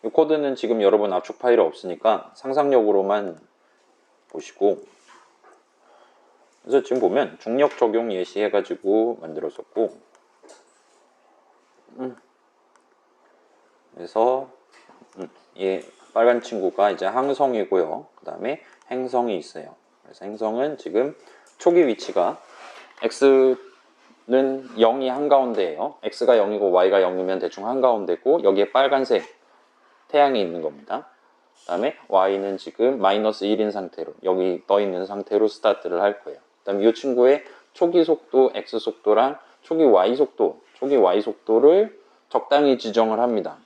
이 코드는 지금 여러분 압축 파일이 없으니까 상상력으로만 보시고, 그래서 지금 보면 중력 적용 예시 해가지고 만들었었고, 그래서 얘 빨간 친구가 이제 항성이고요. 그 다음에 행성이 있어요. 그래서 행성은 지금 초기 위치가 x는 0이 한가운데예요. x가 0이고 y가 0이면 대충 한가운데고, 여기에 빨간색 태양이 있는 겁니다. 그 다음에 y는 지금 마이너스 1인 상태로 여기 떠 있는 상태로 스타트를 할 거예요. 그 다음에 이 친구의 초기 속도 x 속도랑 초기 y 속도를 적당히 지정을 합니다.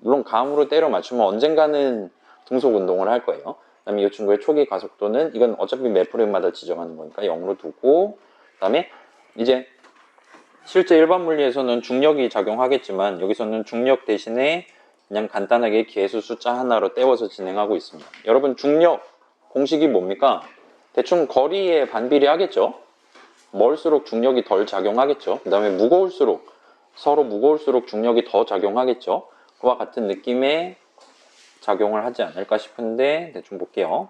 물론 감으로 때려 맞추면 언젠가는 등속 운동을 할 거예요. 그 다음에 이 친구의 초기 가속도는 이건 어차피 매 프레임마다 지정하는 거니까 0으로 두고, 그 다음에 이제 실제 일반 물리에서는 중력이 작용하겠지만 여기서는 중력 대신에 그냥 간단하게 계수 숫자 하나로 때워서 진행하고 있습니다. 여러분 중력 공식이 뭡니까? 대충 거리에 반비례 하겠죠? 멀수록 중력이 덜 작용하겠죠? 그 다음에 서로 무거울수록 중력이 더 작용하겠죠? 그와 같은 느낌의 작용을 하지 않을까 싶은데 대충 볼게요.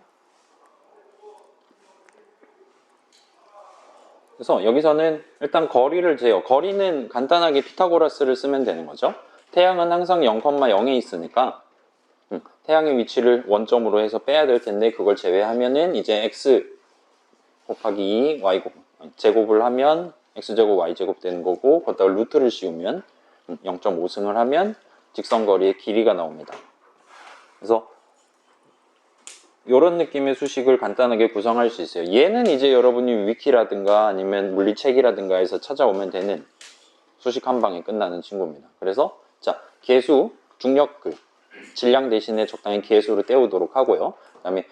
그래서 여기서는 일단 거리를 재요. 거리는 간단하게 피타고라스를 쓰면 되는 거죠. 태양은 항상 0,0에 있으니까 태양의 위치를 원점으로 해서 빼야 될 텐데, 그걸 제외하면은 이제 x 곱하기 2 y 제곱을 하면 x제곱 y제곱 되는 거고, 거기다가 루트를 씌우면 0.5승을 하면 직선거리의 길이가 나옵니다. 그래서 이런 느낌의 수식을 간단하게 구성할 수 있어요. 얘는 이제 여러분이 위키라든가 아니면 물리책이라든가 해서 찾아오면 되는 수식 한 방에 끝나는 친구입니다. 그래서 자, 계수, 중력 질량 대신에 적당히 계수를 때우도록 하고요. 그 다음에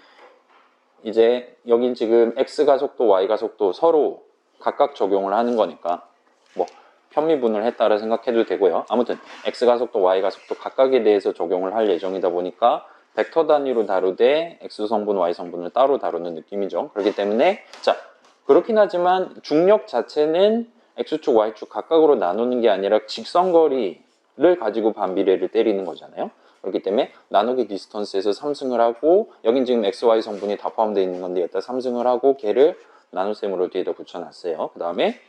이제 여긴 지금 x가 속도, y가 속도 서로 각각 적용을 하는 거니까 뭐 편미분을 했다라 생각해도 되고요. 아무튼 x가 속도, y가 속도 각각에 대해서 적용을 할 예정이다 보니까 벡터 단위로 다루되 x성분, y성분을 따로 다루는 느낌이죠. 그렇기 때문에 자, 그렇긴 하지만 중력 자체는 x축, y축 각각으로 나누는 게 아니라 직선거리를 가지고 반비례를 때리는 거잖아요. 그렇기 때문에 나누기 디스턴스에서 3승을 하고, 여긴 지금 x, y 성분이 다 포함되어 있는 건데 여기다 3승을 하고 걔를 나눗셈으로 뒤에다 붙여놨어요. 그 다음에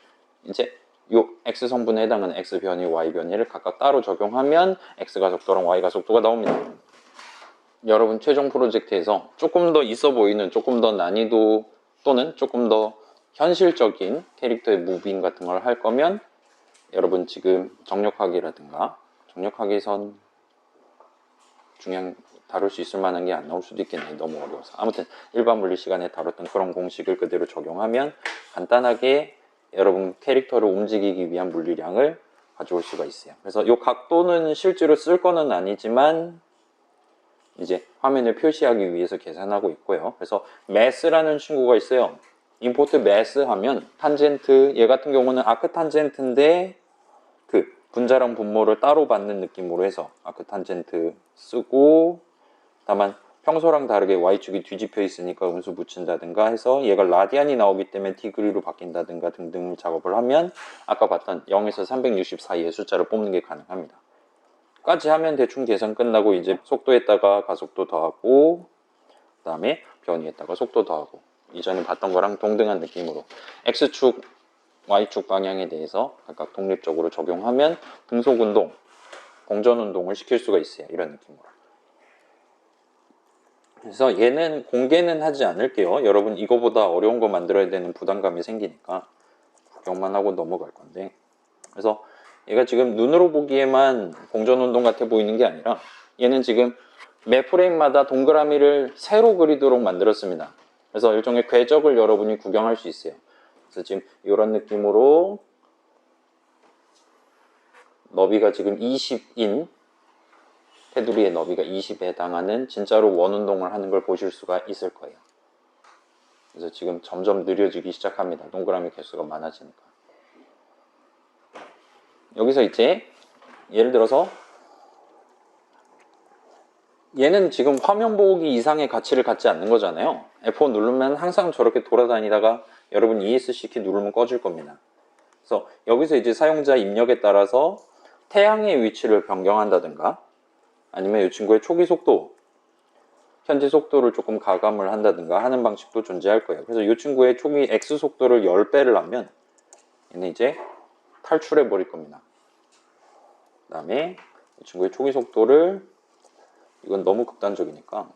이제 요 x 성분에 해당하는 x 변이, y 변이를 각각 따로 적용하면 x가 속도랑 y가 속도가 나옵니다. 여러분 최종 프로젝트에서 조금 더 있어 보이는, 조금 더 난이도 또는 조금 더 현실적인 캐릭터의 무빙 같은 걸 할 거면 여러분 지금 정력하기라든가, 정력하기선 중요한 다룰 수 있을 만한 게 안 나올 수도 있겠네. 너무 어려워서. 아무튼 일반 물리 시간에 다뤘던 그런 공식을 그대로 적용하면 간단하게 여러분 캐릭터를 움직이기 위한 물리량을 가져올 수가 있어요. 그래서 이 각도는 실제로 쓸 거는 아니지만 이제 화면을 표시하기 위해서 계산하고 있고요. 그래서 mass라는 친구가 있어요. import mass 하면 탄젠트, 얘 같은 경우는 아크 탄젠트인데 그 분자랑 분모를 따로 받는 느낌으로 해서 아크 탄젠트 쓰고, 다만 평소랑 다르게 y축이 뒤집혀 있으니까 음수 붙인다든가 해서 얘가 라디안이 나오기 때문에 디그리로 바뀐다든가 등등 작업을 하면 아까 봤던 0에서 360 사이의 숫자를 뽑는 게 가능합니다. 까지 하면 대충 계산 끝나고 이제 속도에다가 가속도 더하고 그 다음에 변위에다가 속도 더하고 이전에 봤던 거랑 동등한 느낌으로 X축, Y축 방향에 대해서 각각 독립적으로 적용하면 등속운동, 공전운동을 시킬 수가 있어요. 이런 느낌으로. 그래서 얘는 공개는 하지 않을게요. 여러분 이거보다 어려운 거 만들어야 되는 부담감이 생기니까 구경만 하고 넘어갈 건데, 그래서 얘가 지금 눈으로 보기에만 공전운동 같아 보이는 게 아니라 얘는 지금 매 프레임마다 동그라미를 세로 그리도록 만들었습니다. 그래서 일종의 궤적을 여러분이 구경할 수 있어요. 그래서 지금 이런 느낌으로 너비가 지금 20인 테두리의 너비가 20에 해당하는 진짜로 원운동을 하는 걸 보실 수가 있을 거예요. 그래서 지금 점점 느려지기 시작합니다. 동그라미 개수가 많아지니까. 여기서 이제 예를 들어서 얘는 지금 화면 보기 이상의 가치를 갖지 않는 거잖아요. F4 누르면 항상 저렇게 돌아다니다가 여러분 ESC 키 누르면 꺼질 겁니다. 그래서 여기서 이제 사용자 입력에 따라서 태양의 위치를 변경한다든가 아니면 이 친구의 초기 속도, 현재 속도를 조금 가감을 한다든가 하는 방식도 존재할 거예요. 그래서 이 친구의 초기 X 속도를 10배를 하면 얘는 이제 탈출해 버릴 겁니다. 그 다음에 이 친구의 초기 속도를, 이건 너무 극단적이니까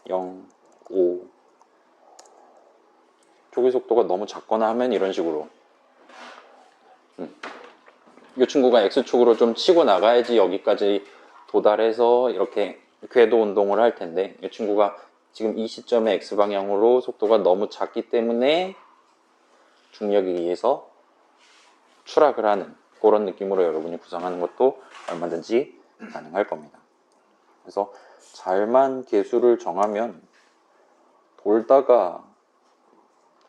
0, 5, 초기 속도가 너무 작거나 하면 이런 식으로 이 친구가 X축으로 좀 치고 나가야지 여기까지 도달해서 이렇게 궤도 운동을 할 텐데, 이 친구가 지금 이 시점에 X방향으로 속도가 너무 작기 때문에 중력에 의해서 추락을 하는 그런 느낌으로 여러분이 구성하는 것도 얼마든지 가능할 겁니다. 그래서 잘만 개수를 정하면 돌다가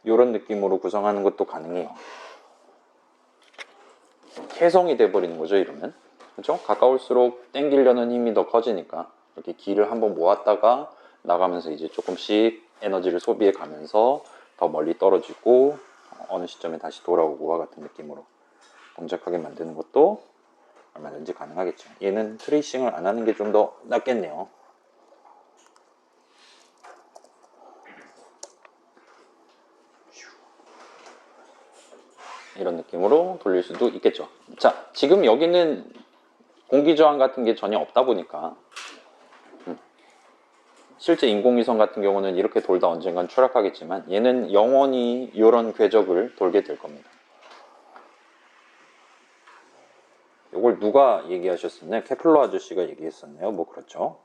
이런 느낌으로 구성하는 것도 가능해요. 혜성이 돼버리는 거죠, 이러면. 그렇죠? 가까울수록 당기려는 힘이 더 커지니까 이렇게 기를 한번 모았다가 나가면서 이제 조금씩 에너지를 소비해 가면서 더 멀리 떨어지고 어느 시점에 다시 돌아오고와 같은 느낌으로 동작하게 만드는 것도 얼마든지 가능하겠죠. 얘는 트레이싱을 안 하는 게 좀 더 낫겠네요. 이런 느낌으로 돌릴 수도 있겠죠. 자, 지금 여기는 공기저항 같은 게 전혀 없다 보니까 실제 인공위성 같은 경우는 이렇게 돌다 언젠간 추락하겠지만 얘는 영원히 이런 궤적을 돌게 될 겁니다. 이걸 누가 얘기하셨었나요? 케플러 아저씨가 얘기했었나요? 뭐 그렇죠.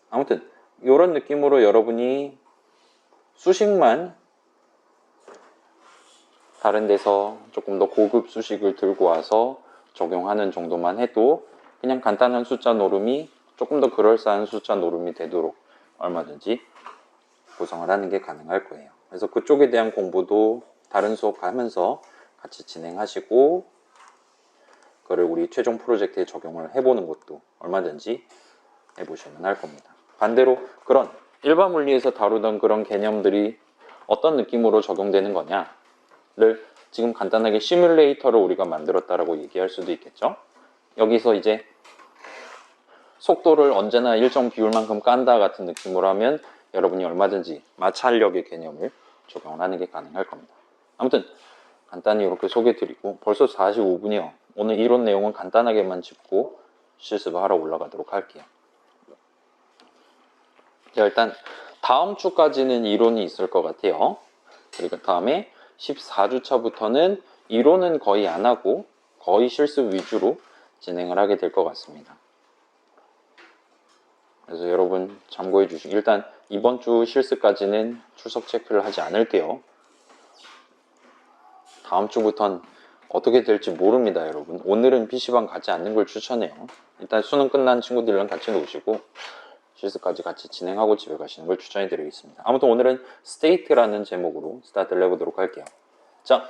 아무튼 이런 느낌으로 여러분이 수식만 다른 데서 조금 더 고급 수식을 들고 와서 적용하는 정도만 해도 그냥 간단한 숫자 노름이 조금 더 그럴싸한 숫자 노름이 되도록 얼마든지 구성을 하는 게 가능할 거예요. 그래서 그쪽에 대한 공부도 다른 수업 가면서 같이 진행하시고 그거를 우리 최종 프로젝트에 적용을 해보는 것도 얼마든지 해보시면 할 겁니다. 반대로 그런 일반 물리에서 다루던 그런 개념들이 어떤 느낌으로 적용되는 거냐를 지금 간단하게 시뮬레이터를 우리가 만들었다라고 얘기할 수도 있겠죠. 여기서 이제 속도를 언제나 일정 비율만큼 깐다 같은 느낌으로 하면 여러분이 얼마든지 마찰력의 개념을 적용을 하는 게 가능할 겁니다. 아무튼 간단히 이렇게 소개드리고 벌써 45분이요. 오늘 이론 내용은 간단하게만 짚고 실습을 하러 올라가도록 할게요. 자, 일단 다음 주까지는 이론이 있을 것 같아요. 그리고 다음에 14주차부터는 이론은 거의 안 하고 거의 실습 위주로 진행을 하게 될 것 같습니다. 그래서 여러분 참고해 주시고, 일단 이번 주 실습까지는 출석 체크를 하지 않을게요. 다음 주부턴 어떻게 될지 모릅니다, 여러분. 오늘은 PC방 가지 않는 걸 추천해요. 일단 수능 끝난 친구들이랑 같이 노시고 실습까지 같이 진행하고 집에 가시는 걸 추천해 드리겠습니다. 아무튼 오늘은 스테이트라는 제목으로 스타트를 해보도록 할게요. 자,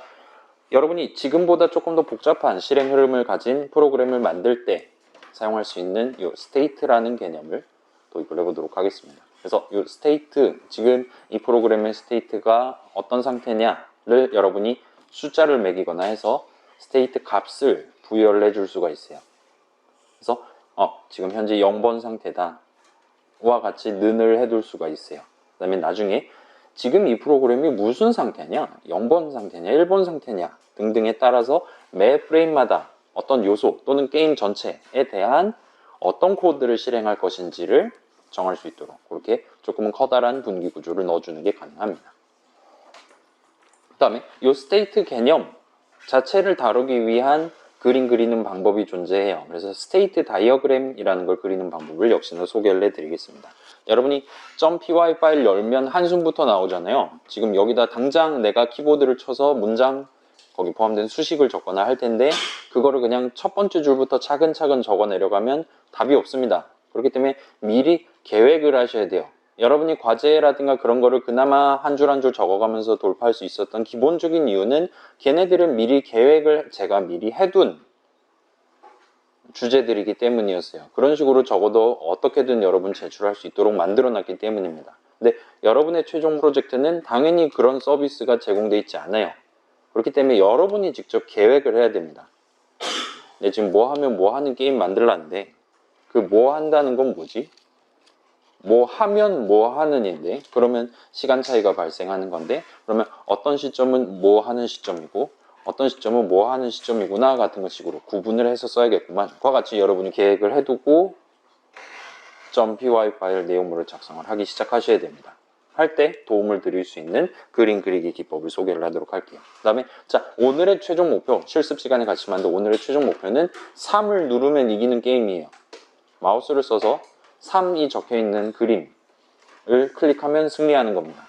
여러분이 지금보다 조금 더 복잡한 실행 흐름을 가진 프로그램을 만들 때 사용할 수 있는 이 스테이트라는 개념을 도입을 해보도록 하겠습니다. 그래서 이 스테이트, 지금 이 프로그램의 스테이트가 어떤 상태냐를 여러분이 숫자를 매기거나 해서 스테이트 값을 부여를 해줄 수가 있어요. 그래서 지금 현재 0번 상태다 와 같이 는을 해둘 수가 있어요. 그 다음에 나중에 지금 이 프로그램이 무슨 상태냐, 0번 상태냐, 1번 상태냐 등등에 따라서 매 프레임마다 어떤 요소 또는 게임 전체에 대한 어떤 코드를 실행할 것인지를 정할 수 있도록 그렇게 조금은 커다란 분기 구조를 넣어주는 게 가능합니다. 그 다음에 이 스테이트 개념 자체를 다루기 위한 그림 그리는 방법이 존재해요. 그래서 스테이트 다이어그램이라는 걸 그리는 방법을 역시나 소개를 해드리겠습니다. 여러분이 .py 파일 열면 한숨부터 나오잖아요. 지금 여기다 당장 내가 키보드를 쳐서 문장 거기 포함된 수식을 적거나 할 텐데 그거를 그냥 첫 번째 줄부터 차근차근 적어 내려가면 답이 없습니다. 그렇기 때문에 미리 계획을 하셔야 돼요. 여러분이 과제라든가 그런 거를 그나마 한 줄 한 줄 적어가면서 돌파할 수 있었던 기본적인 이유는 걔네들은 미리 계획을 제가 미리 해둔 주제들이기 때문이었어요. 그런 식으로 적어도 어떻게든 여러분 제출할 수 있도록 만들어놨기 때문입니다. 근데 여러분의 최종 프로젝트는 당연히 그런 서비스가 제공되어 있지 않아요. 그렇기 때문에 여러분이 직접 계획을 해야 됩니다. 네, 지금 뭐 하면 뭐 하는 게임 만들라는데 그 뭐 한다는 건 뭐지? 뭐 하면 뭐 하는인데 그러면 시간 차이가 발생하는 건데 그러면 어떤 시점은 뭐 하는 시점이고 어떤 시점은 뭐 하는 시점이구나 같은 것 식으로 구분을 해서 써야겠구만. 그와 같이 여러분이 계획을 해두고 .py 파일 내용물을 작성을 하기 시작하셔야 됩니다. 할 때 도움을 드릴 수 있는 그림 그리기 기법을 소개를 하도록 할게요. 그 다음에 자 오늘의 최종 목표, 실습 시간에 같이 만든 오늘의 최종 목표는 3을 누르면 이기는 게임이에요. 마우스를 써서 3이 적혀있는 그림을 클릭하면 승리하는 겁니다.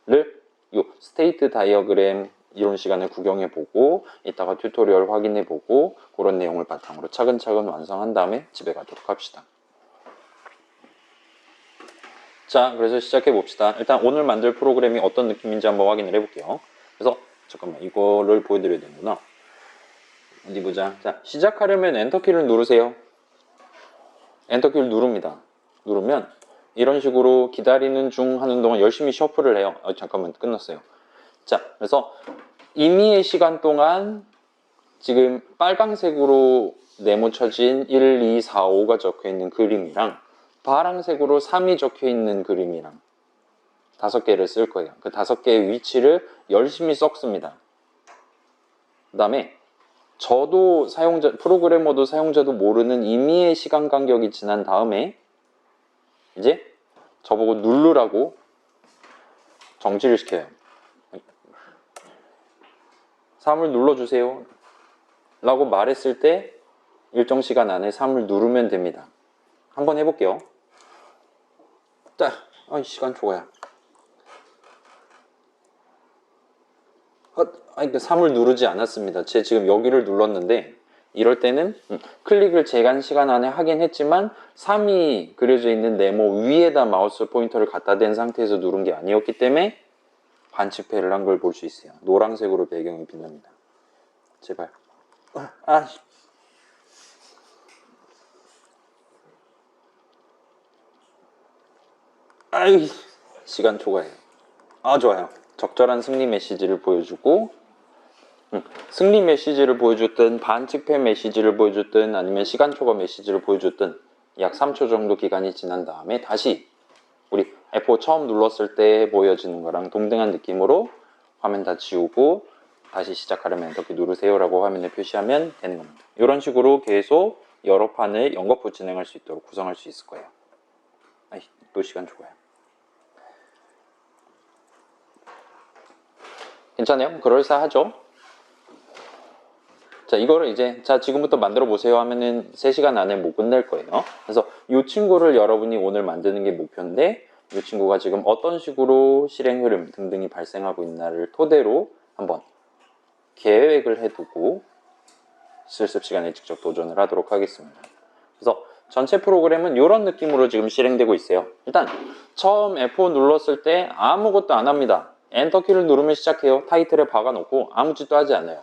를 요 스테이트 다이어그램 이론 시간을 구경해보고 이따가 튜토리얼 확인해보고 그런 내용을 바탕으로 차근차근 완성한 다음에 집에 가도록 합시다. 자, 그래서 시작해봅시다. 일단 오늘 만들 프로그램이 어떤 느낌인지 한번 확인을 해볼게요. 그래서 잠깐만 이거를 보여드려야 되는구나. 어디 보자. 자, 시작하려면 엔터키를 누르세요. 엔터키를 누릅니다. 누르면 이런 식으로 기다리는 중 하는 동안 열심히 셔플을 해요. 잠깐만 끝났어요. 자, 그래서 임의의 시간 동안 지금 빨강색으로 네모쳐진 1, 2, 4, 5가 적혀있는 그림이랑 파란색으로 3이 적혀있는 그림이랑 5개를 쓸 거예요. 그 5개의 위치를 열심히 썩습니다. 그 다음에 저도 사용자, 프로그래머도 사용자도 모르는 임의의 시간 간격이 지난 다음에 이제 저보고 누르라고 정지를 시켜요. 3을 눌러주세요 라고 말했을 때 일정 시간 안에 3을 누르면 됩니다. 한번 해볼게요. 자, 시간 초과야. 3을 누르지 않았습니다. 제 지금 여기를 눌렀는데 이럴 때는 클릭을 제한 시간 안에 하긴 했지만 3이 그려져 있는 네모 위에다 마우스 포인터를 갖다 댄 상태에서 누른 게 아니었기 때문에 반칙패를 한 걸 볼 수 있어요. 노란색으로 배경이 빛납니다. 제발. 시간 초과해요. 좋아요. 적절한 승리 메시지를 보여주고 승리 메시지를 보여줬든 반칙패 메시지를 보여줬든 아니면 시간 초과 메시지를 보여줬든 약 3초 정도 기간이 지난 다음에 다시 우리 F5 처음 눌렀을 때 보여지는 거랑 동등한 느낌으로 화면 다 지우고 다시 시작하려면 엔터키 누르세요 라고 화면에 표시하면 되는 겁니다. 이런 식으로 계속 여러 판을 연거푸 진행할 수 있도록 구성할 수 있을 거예요. 또 시간 초과요. 괜찮아요? 그럴싸하죠? 자, 이거를 이제 자 지금부터 만들어 보세요 하면은 3시간 안에 못 끝낼 거예요. 그래서 이 친구를 여러분이 오늘 만드는 게 목표인데 이 친구가 지금 어떤 식으로 실행 흐름 등등이 발생하고 있나를 토대로 한번 계획을 해두고 실습 시간에 직접 도전을 하도록 하겠습니다. 그래서 전체 프로그램은 이런 느낌으로 지금 실행되고 있어요. 일단 처음 F5 눌렀을 때 아무것도 안 합니다. 엔터키를 누르면 시작해요. 타이틀에 박아놓고 아무 짓도 하지 않아요.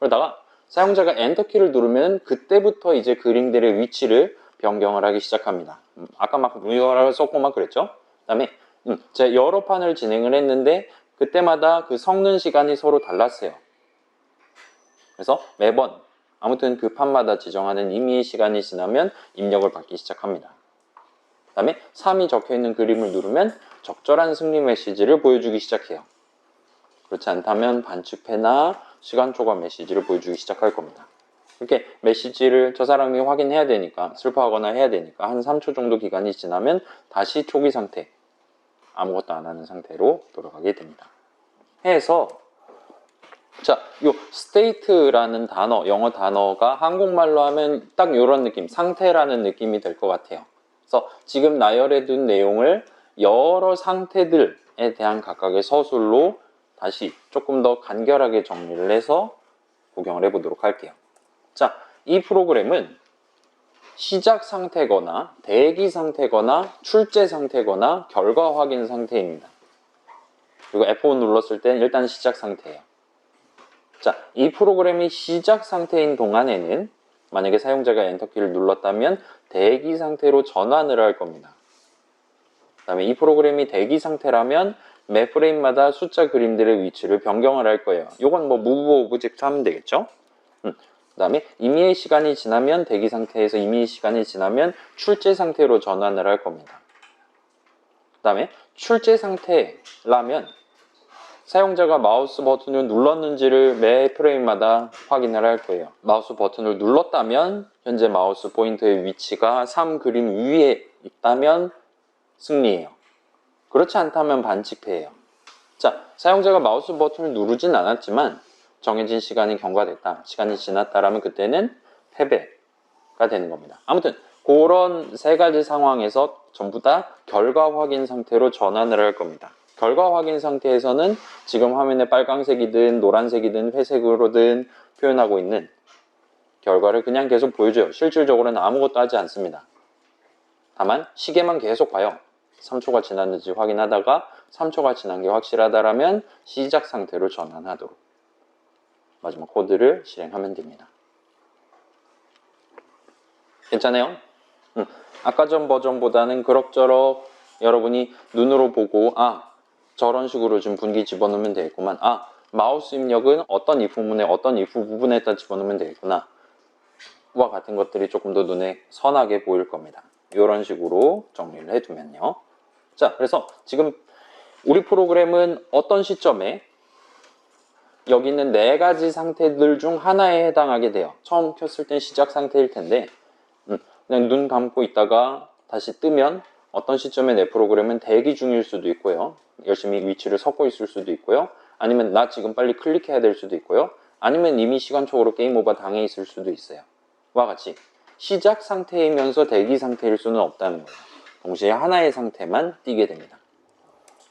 그러다가 사용자가 엔터키를 누르면 그때부터 이제 그림들의 위치를 변경을 하기 시작합니다. 아까 막 URL 썼고 막 그랬죠? 그 다음에 제가 여러 판을 진행을 했는데 그때마다 그 섞는 시간이 서로 달랐어요. 그래서 매번 아무튼 그 판마다 지정하는 임의의 시간이 지나면 입력을 받기 시작합니다. 그 다음에 3이 적혀있는 그림을 누르면 적절한 승리 메시지를 보여주기 시작해요. 그렇지 않다면 반칙패나 시간 초과 메시지를 보여주기 시작할 겁니다. 이렇게 메시지를 저 사람이 확인해야 되니까 슬퍼하거나 해야 되니까 한 3초 정도 기간이 지나면 다시 초기 상태, 아무것도 안 하는 상태로 돌아가게 됩니다. 해서 자, 요 state라는 단어, 영어 단어가 한국말로 하면 딱 이런 느낌, 상태라는 느낌이 될 것 같아요. 그래서 지금 나열해 둔 내용을 여러 상태들에 대한 각각의 서술로 다시 조금 더 간결하게 정리를 해서 구경을 해보도록 할게요. 자, 이 프로그램은 시작 상태거나 대기 상태거나 출제 상태거나 결과 확인 상태입니다. 그리고 F5 눌렀을 때는 일단 시작 상태예요. 자, 이 프로그램이 시작 상태인 동안에는 만약에 사용자가 엔터키를 눌렀다면 대기 상태로 전환을 할 겁니다. 그 다음에 이 프로그램이 대기 상태라면 매 프레임마다 숫자 그림들의 위치를 변경을 할 거예요. 이건 뭐 move 오브젝트 하면 되겠죠? 그 다음에 임의의 시간이 지나면 대기 상태에서 임의의 시간이 지나면 출제 상태로 전환을 할 겁니다. 그 다음에 출제 상태라면 사용자가 마우스 버튼을 눌렀는지를 매 프레임마다 확인을 할 거예요. 마우스 버튼을 눌렀다면 현재 마우스 포인터의 위치가 3 그림 위에 있다면 승리예요. 그렇지 않다면 반칙패예요. 자, 사용자가 마우스 버튼을 누르진 않았지만 정해진 시간이 경과됐다, 시간이 지났다라면 그때는 패배가 되는 겁니다. 아무튼 그런 3가지 상황에서 전부 다 결과 확인 상태로 전환을 할 겁니다. 결과 확인 상태에서는 지금 화면에 빨강색이든 노란색이든 회색으로든 표현하고 있는 결과를 그냥 계속 보여줘요. 실질적으로는 아무것도 하지 않습니다. 다만 시계만 계속 봐요. 3초가 지났는지 확인하다가 3초가 지난 게 확실하다라면 시작 상태로 전환하도록 마지막 코드를 실행하면 됩니다. 괜찮아요? 아까 전 버전보다는 그럭저럭 여러분이 눈으로 보고 저런 식으로 좀 분기 집어넣으면 되겠구만. 마우스 입력은 어떤 if 부분에 어떤 if 부분에다 집어넣으면 되겠구나. 와 같은 것들이 조금 더 눈에 선하게 보일 겁니다. 이런 식으로 정리를 해두면요. 자, 그래서 지금 우리 프로그램은 어떤 시점에 여기 있는 4가지 상태들 중 하나에 해당하게 돼요. 처음 켰을 땐 시작 상태일 텐데 그냥 눈 감고 있다가 다시 뜨면 어떤 시점에 내 프로그램은 대기 중일 수도 있고요. 열심히 위치를 섞고 있을 수도 있고요. 아니면 나 지금 빨리 클릭해야 될 수도 있고요. 아니면 이미 시간초로 게임 오버 당해 있을 수도 있어요. 와 같이 시작 상태이면서 대기 상태일 수는 없다는 거예요. 동시에 하나의 상태만 띄게 됩니다.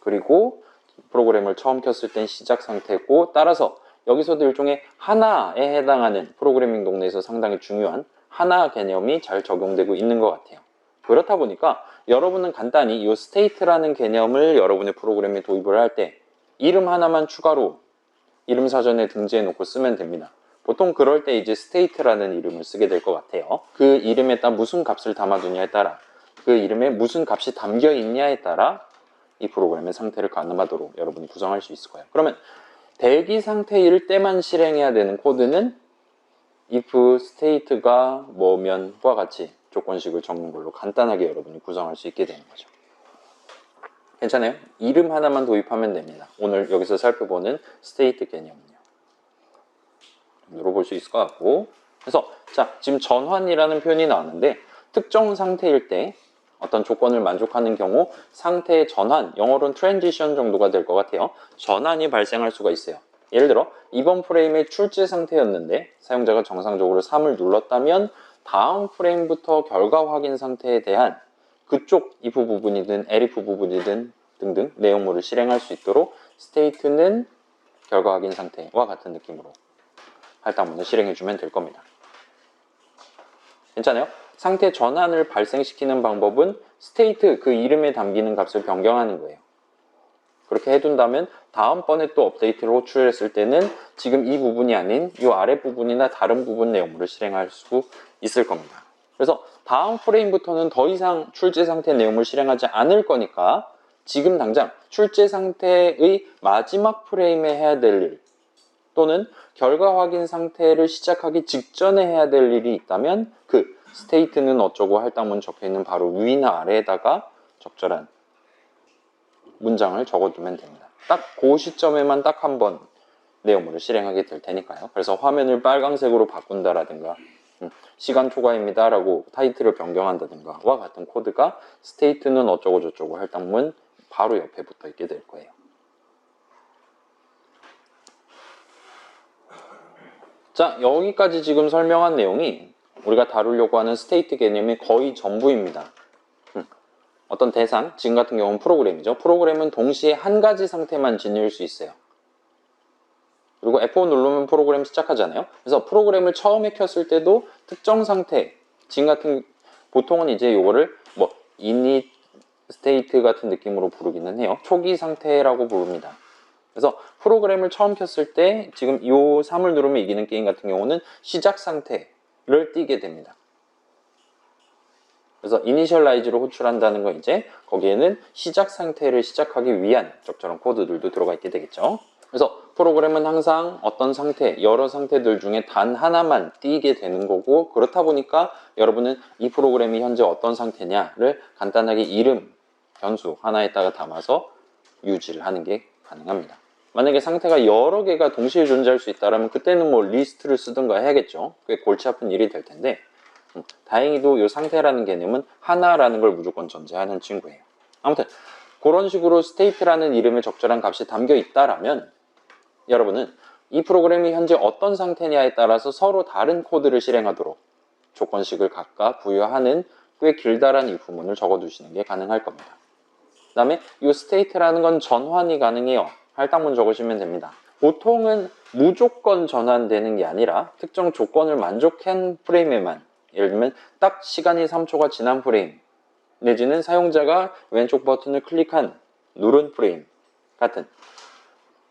그리고 프로그램을 처음 켰을 땐 시작 상태고, 따라서 여기서도 일종의 하나에 해당하는 프로그래밍 동네에서 상당히 중요한 하나 개념이 잘 적용되고 있는 것 같아요. 그렇다 보니까 여러분은 간단히 이 state라는 개념을 여러분의 프로그램에 도입을 할 때 이름 하나만 추가로 이름 사전에 등재해 놓고 쓰면 됩니다. 보통 그럴 때 이제 state라는 이름을 쓰게 될 것 같아요. 그 이름에다 무슨 값을 담아두냐에 따라, 그 이름에 무슨 값이 담겨 있냐에 따라 이 프로그램의 상태를 가늠하도록 여러분이 구성할 수 있을 거예요. 그러면 대기 상태일 때만 실행해야 되는 코드는 if state가 뭐면과 같이 조건식을 적는 걸로 간단하게 여러분이 구성할 수 있게 되는 거죠. 괜찮아요? 이름 하나만 도입하면 됩니다. 오늘 여기서 살펴보는 state 개념은요. 물어볼 수 있을 것 같고, 그래서 자, 지금 전환이라는 표현이 나왔는데 특정 상태일 때 어떤 조건을 만족하는 경우 상태의 전환, 영어로는 transition 정도가 될 것 같아요. 전환이 발생할 수가 있어요. 예를 들어 이번 프레임의 출제 상태였는데 사용자가 정상적으로 3을 눌렀다면 다음 프레임부터 결과 확인 상태에 대한 그쪽 if 부분이든 elif 부분이든 등등 내용물을 실행할 수 있도록 state는 결과 확인 상태와 같은 느낌으로 할당문을 실행해주면 될 겁니다. 괜찮아요? 상태 전환을 발생시키는 방법은 state 그 이름에 담기는 값을 변경하는 거예요. 그렇게 해둔다면 다음번에 또 업데이트를 호출했을 때는 지금 이 부분이 아닌 이 아랫부분이나 다른 부분 내용물을 실행할 수 있을 겁니다. 그래서 다음 프레임부터는 더 이상 출제 상태 내용을 실행하지 않을 거니까 지금 당장 출제 상태의 마지막 프레임에 해야 될 일 또는 결과 확인 상태를 시작하기 직전에 해야 될 일이 있다면 그 state는 어쩌고 할당문 적혀있는 바로 위나 아래에다가 적절한 문장을 적어두면 됩니다. 딱 그 시점에만 딱 한 번 내용물을 실행하게 될 테니까요. 그래서 화면을 빨강색으로 바꾼다라든가 시간 초과입니다 라고 타이틀을 변경한다든가 와 같은 코드가 state는 어쩌고 저쩌고 할당문 바로 옆에 붙어 있게 될 거예요. 자, 여기까지 지금 설명한 내용이 우리가 다루려고 하는 스테이트 개념의 거의 전부입니다. 어떤 대상, 지금 같은 경우는 프로그램이죠. 프로그램은 동시에 한 가지 상태만 지닐 수 있어요. 그리고 F5 누르면 프로그램 시작하잖아요. 그래서 프로그램을 처음에 켰을 때도 특정 상태, 지금 같은 보통은 이제 요거를 뭐 init state 같은 느낌으로 부르기는 해요. 초기 상태라고 부릅니다. 그래서 프로그램을 처음 켰을 때 지금 이 3을 누르면 이기는 게임 같은 경우는 시작 상태를 띄게 됩니다. 그래서 initialize로 호출한다는 건 이제 거기에는 시작 상태를 시작하기 위한 적절한 코드들도 들어가 있게 되겠죠. 그래서 프로그램은 항상 어떤 상태, 여러 상태들 중에 단 하나만 띄게 되는 거고 그렇다 보니까 여러분은 이 프로그램이 현재 어떤 상태냐를 간단하게 이름, 변수 하나에다가 담아서 유지를 하는 게 가능합니다. 만약에 상태가 여러 개가 동시에 존재할 수 있다면 그때는 뭐 리스트를 쓰든가 해야겠죠. 그게 골치 아픈 일이 될 텐데 다행히도 이 상태라는 개념은 하나라는 걸 무조건 전제하는 친구예요. 아무튼 그런 식으로 state라는 이름에 적절한 값이 담겨 있다라면 여러분은 이 프로그램이 현재 어떤 상태냐에 따라서 서로 다른 코드를 실행하도록 조건식을 각각 부여하는 꽤 길다란 if문을 적어두시는 게 가능할 겁니다. 그 다음에 이 state라는 건 전환이 가능해요. 할당문 적으시면 됩니다. 보통은 무조건 전환되는 게 아니라 특정 조건을 만족한 프레임에만 예를 들면 딱 시간이 3초가 지난 프레임 내지는 사용자가 왼쪽 버튼을 누른 프레임 같은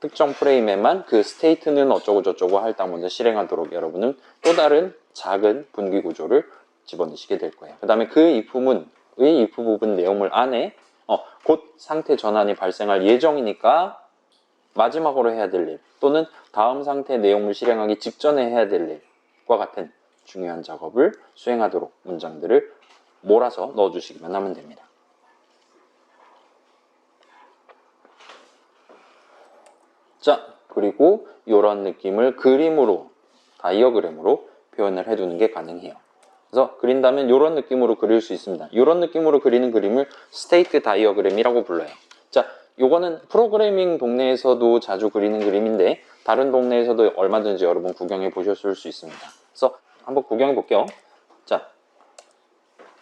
특정 프레임에만 그 state는 어쩌고 저쩌고 할당문을 실행하도록 여러분은 또 다른 작은 분기 구조를 집어넣으시게 될 거예요. 그 다음에 그 if문의 if 부분 내용물 안에 곧 상태 전환이 발생할 예정이니까 마지막으로 해야 될 일 또는 다음 상태 내용을 실행하기 직전에 해야 될 일과 같은 중요한 작업을 수행하도록 문장들을 몰아서 넣어주시기만 하면 됩니다. 자, 그리고 이런 느낌을 그림으로, 다이어그램으로 표현을 해두는 게 가능해요. 그래서 그린다면 이런 느낌으로 그릴 수 있습니다. 이런 느낌으로 그리는 그림을 스테이트 다이어그램이라고 불러요. 자, 요거는 프로그래밍 동네에서도 자주 그리는 그림인데 다른 동네에서도 얼마든지 여러분 구경해 보셨을 수 있습니다. 그래서 한번 구경해 볼게요. 자,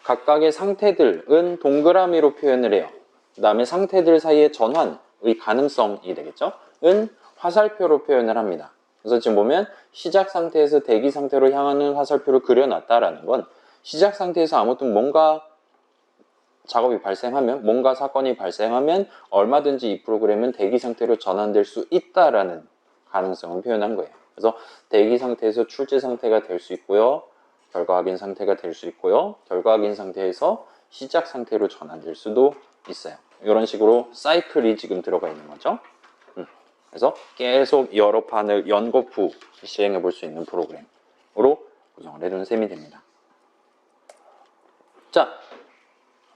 각각의 상태들은 동그라미로 표현을 해요. 그 다음에 상태들 사이의 전환의 가능성이 되겠죠? 은 화살표로 표현을 합니다. 그래서 지금 보면 시작 상태에서 대기 상태로 향하는 화살표를 그려놨다라는 건 시작 상태에서 아무튼 뭔가 작업이 발생하면, 뭔가 사건이 발생하면 얼마든지 이 프로그램은 대기 상태로 전환될 수 있다라는 가능성을 표현한 거예요. 그래서 대기 상태에서 출제 상태가 될 수 있고요. 결과 확인 상태가 될 수 있고요. 결과 확인 상태에서 시작 상태로 전환될 수도 있어요. 이런 식으로 사이클이 지금 들어가 있는 거죠. 그래서 계속 여러 판을 연거 후 시행해 볼 수 있는 프로그램으로 구성을 해두는 셈이 됩니다. 자,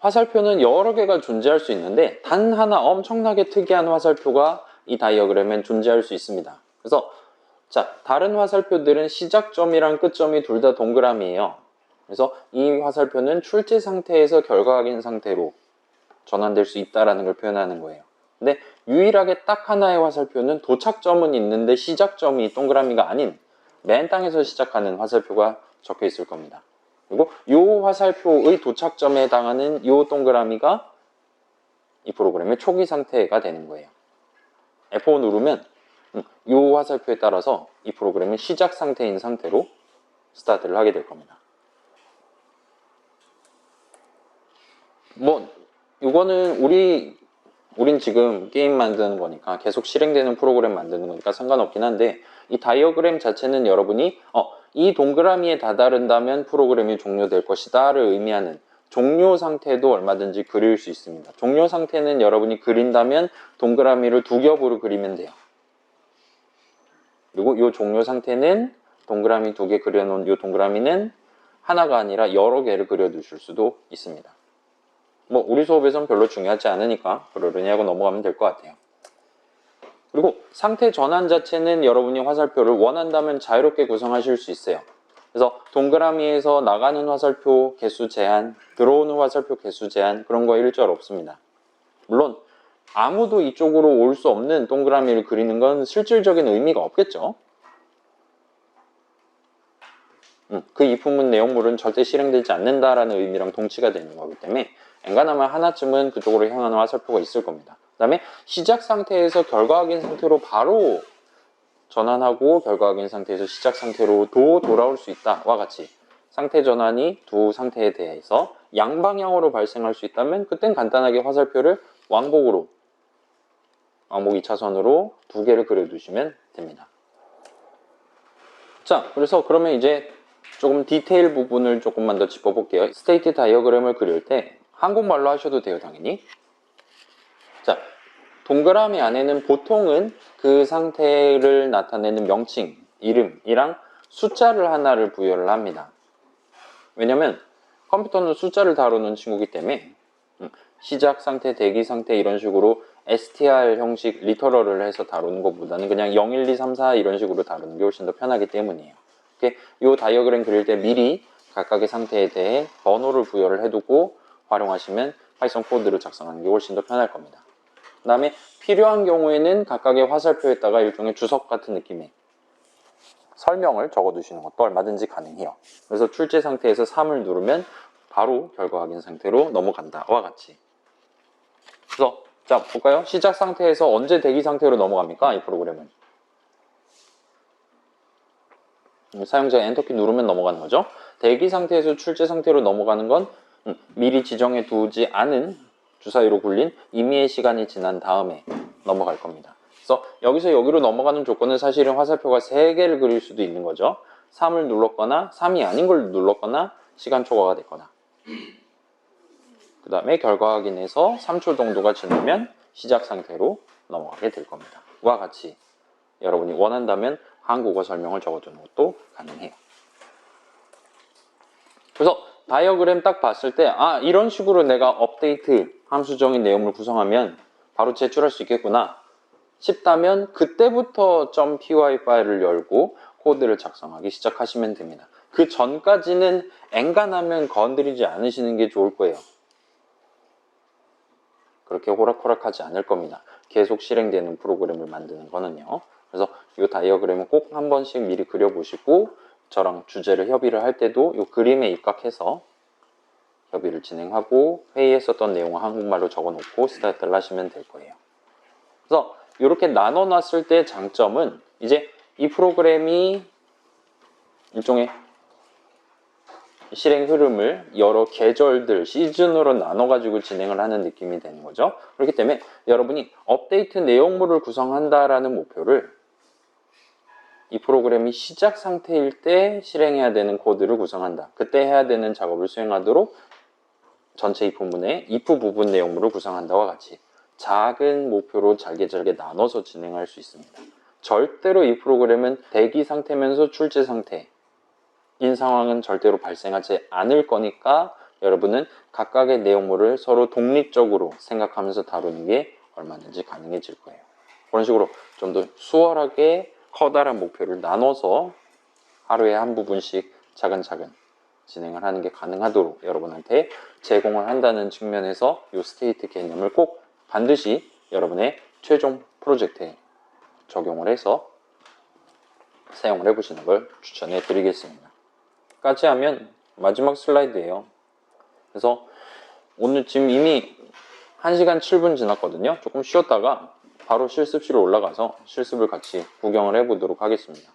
화살표는 여러 개가 존재할 수 있는데 단 하나 엄청나게 특이한 화살표가 이 다이어그램엔 존재할 수 있습니다. 그래서 자, 다른 화살표들은 시작점이랑 끝점이 둘 다 동그라미예요. 그래서 이 화살표는 출제 상태에서 결과 확인 상태로 전환될 수 있다는 걸 표현하는 거예요. 근데 유일하게 딱 하나의 화살표는 도착점은 있는데 시작점이 동그라미가 아닌 맨 땅에서 시작하는 화살표가 적혀 있을 겁니다. 그리고 이 화살표의 도착점에 해당하는 이 동그라미가 이 프로그램의 초기 상태가 되는 거예요. F5 누르면 이 화살표에 따라서 이 프로그램은 시작 상태인 상태로 스타트를 하게 될 겁니다. 뭐 이거는 우린 지금 게임 만드는 거니까 계속 실행되는 프로그램 만드는 거니까 상관없긴 한데 이 다이어그램 자체는 여러분이 이 동그라미에 다다른다면 프로그램이 종료될 것이다 를 의미하는 종료 상태도 얼마든지 그릴 수 있습니다. 종료 상태는 여러분이 그린다면 동그라미를 두 겹으로 그리면 돼요. 그리고 이 종료 상태는 동그라미 두 개 그려놓은 이 동그라미는 하나가 아니라 여러 개를 그려두실 수도 있습니다. 뭐 우리 수업에선 별로 중요하지 않으니까 그러려니 하고 넘어가면 될 것 같아요. 그리고 상태 전환 자체는 여러분이 화살표를 원한다면 자유롭게 구성하실 수 있어요. 그래서 동그라미에서 나가는 화살표 개수 제한, 들어오는 화살표 개수 제한 그런 거 일절 없습니다. 물론 아무도 이쪽으로 올 수 없는 동그라미를 그리는 건 실질적인 의미가 없겠죠. 그 이품문 내용물은 절대 실행되지 않는다라는 의미랑 동치가 되는 거기 때문에 엔간하면 하나쯤은 그쪽으로 향하는 화살표가 있을 겁니다. 그 다음에 시작 상태에서 결과 확인 상태로 바로 전환하고 결과 확인 상태에서 시작 상태로도 돌아올 수 있다와 같이 상태 전환이 두 상태에 대해서 양방향으로 발생할 수 있다면 그땐 간단하게 화살표를 왕복 2차선으로 두 개를 그려두시면 됩니다. 자, 그래서 그러면 이제 조금 디테일 부분을 조금만 더 짚어볼게요. 스테이트 다이어그램을 그릴 때 한국말로 하셔도 돼요, 당연히. 자, 동그라미 안에는 보통은 그 상태를 나타내는 명칭, 이름이랑 숫자를 하나를 부여를 합니다. 왜냐면 컴퓨터는 숫자를 다루는 친구이기 때문에 시작 상태, 대기 상태 이런 식으로 str 형식 리터럴을 해서 다루는 것보다는 그냥 0, 1, 2, 3, 4 이런 식으로 다루는 게 훨씬 더 편하기 때문이에요. 이 다이어그램 그릴 때 미리 각각의 상태에 대해 번호를 부여를 해두고 활용하시면 파이썬 코드를 작성하는 게 훨씬 더 편할 겁니다. 그 다음에 필요한 경우에는 각각의 화살표에다가 일종의 주석 같은 느낌의 설명을 적어두시는 것도 얼마든지 가능해요. 그래서 출제 상태에서 3을 누르면 바로 결과 확인 상태로 넘어간다와 같이. 그래서 자 볼까요? 시작 상태에서 언제 대기 상태로 넘어갑니까? 이 프로그램은 사용자가 엔터키 누르면 넘어가는 거죠. 대기 상태에서 출제 상태로 넘어가는 건 미리 지정해 두지 않은 주사위로 굴린 임의의 시간이 지난 다음에 넘어갈 겁니다. 그래서 여기서 여기로 넘어가는 조건은 사실은 화살표가 3개를 그릴 수도 있는 거죠. 3을 눌렀거나 3이 아닌 걸 눌렀거나 시간 초과가 됐거나 그 다음에 결과 확인해서 3초 정도가 지나면 시작 상태로 넘어가게 될 겁니다. 와 같이 여러분이 원한다면 한국어 설명을 적어두는 것도 가능해요. 그래서 다이어그램 딱 봤을 때 이런 식으로 내가 업데이트 함수적인 내용을 구성하면 바로 제출할 수 있겠구나 싶다면 그때부터 .py 파일을 열고 코드를 작성하기 시작하시면 됩니다. 그 전까지는 엔간하면 건드리지 않으시는 게 좋을 거예요. 그렇게 호락호락하지 않을 겁니다. 계속 실행되는 프로그램을 만드는 거는요. 그래서 이 다이어그램은 꼭 한 번씩 미리 그려보시고 저랑 주제를 협의를 할 때도 이 그림에 입각해서 협의를 진행하고 회의에 썼던 내용을 한국말로 적어놓고 스타트를 하시면 될 거예요. 그래서 이렇게 나눠놨을 때 장점은 이제 이 프로그램이 일종의 실행 흐름을 여러 계절들, 시즌으로 나눠가지고 진행을 하는 느낌이 되는 거죠. 그렇기 때문에 여러분이 업데이트 내용물을 구성한다라는 목표를 이 프로그램이 시작 상태일 때 실행해야 되는 코드를 구성한다. 그때 해야 되는 작업을 수행하도록 전체 if문의 if 부분 내용물을 구성한다와 같이 작은 목표로 잘게 나눠서 진행할 수 있습니다. 절대로 이 프로그램은 대기 상태면서 출제 상태인 상황은 절대로 발생하지 않을 거니까 여러분은 각각의 내용물을 서로 독립적으로 생각하면서 다루는 게 얼마든지 가능해질 거예요. 그런 식으로 좀 더 수월하게 커다란 목표를 나눠서 하루에 한 부분씩 차근차근 진행을 하는 게 가능하도록 여러분한테 제공을 한다는 측면에서 이 스테이트 개념을 꼭 반드시 여러분의 최종 프로젝트에 적용을 해서 사용을 해보시는 걸 추천해 드리겠습니다. 까지 하면 마지막 슬라이드예요. 그래서 오늘 지금 이미 1시간 7분 지났거든요. 조금 쉬었다가 바로 실습실로 올라가서 실습을 같이 구경을 해보도록 하겠습니다.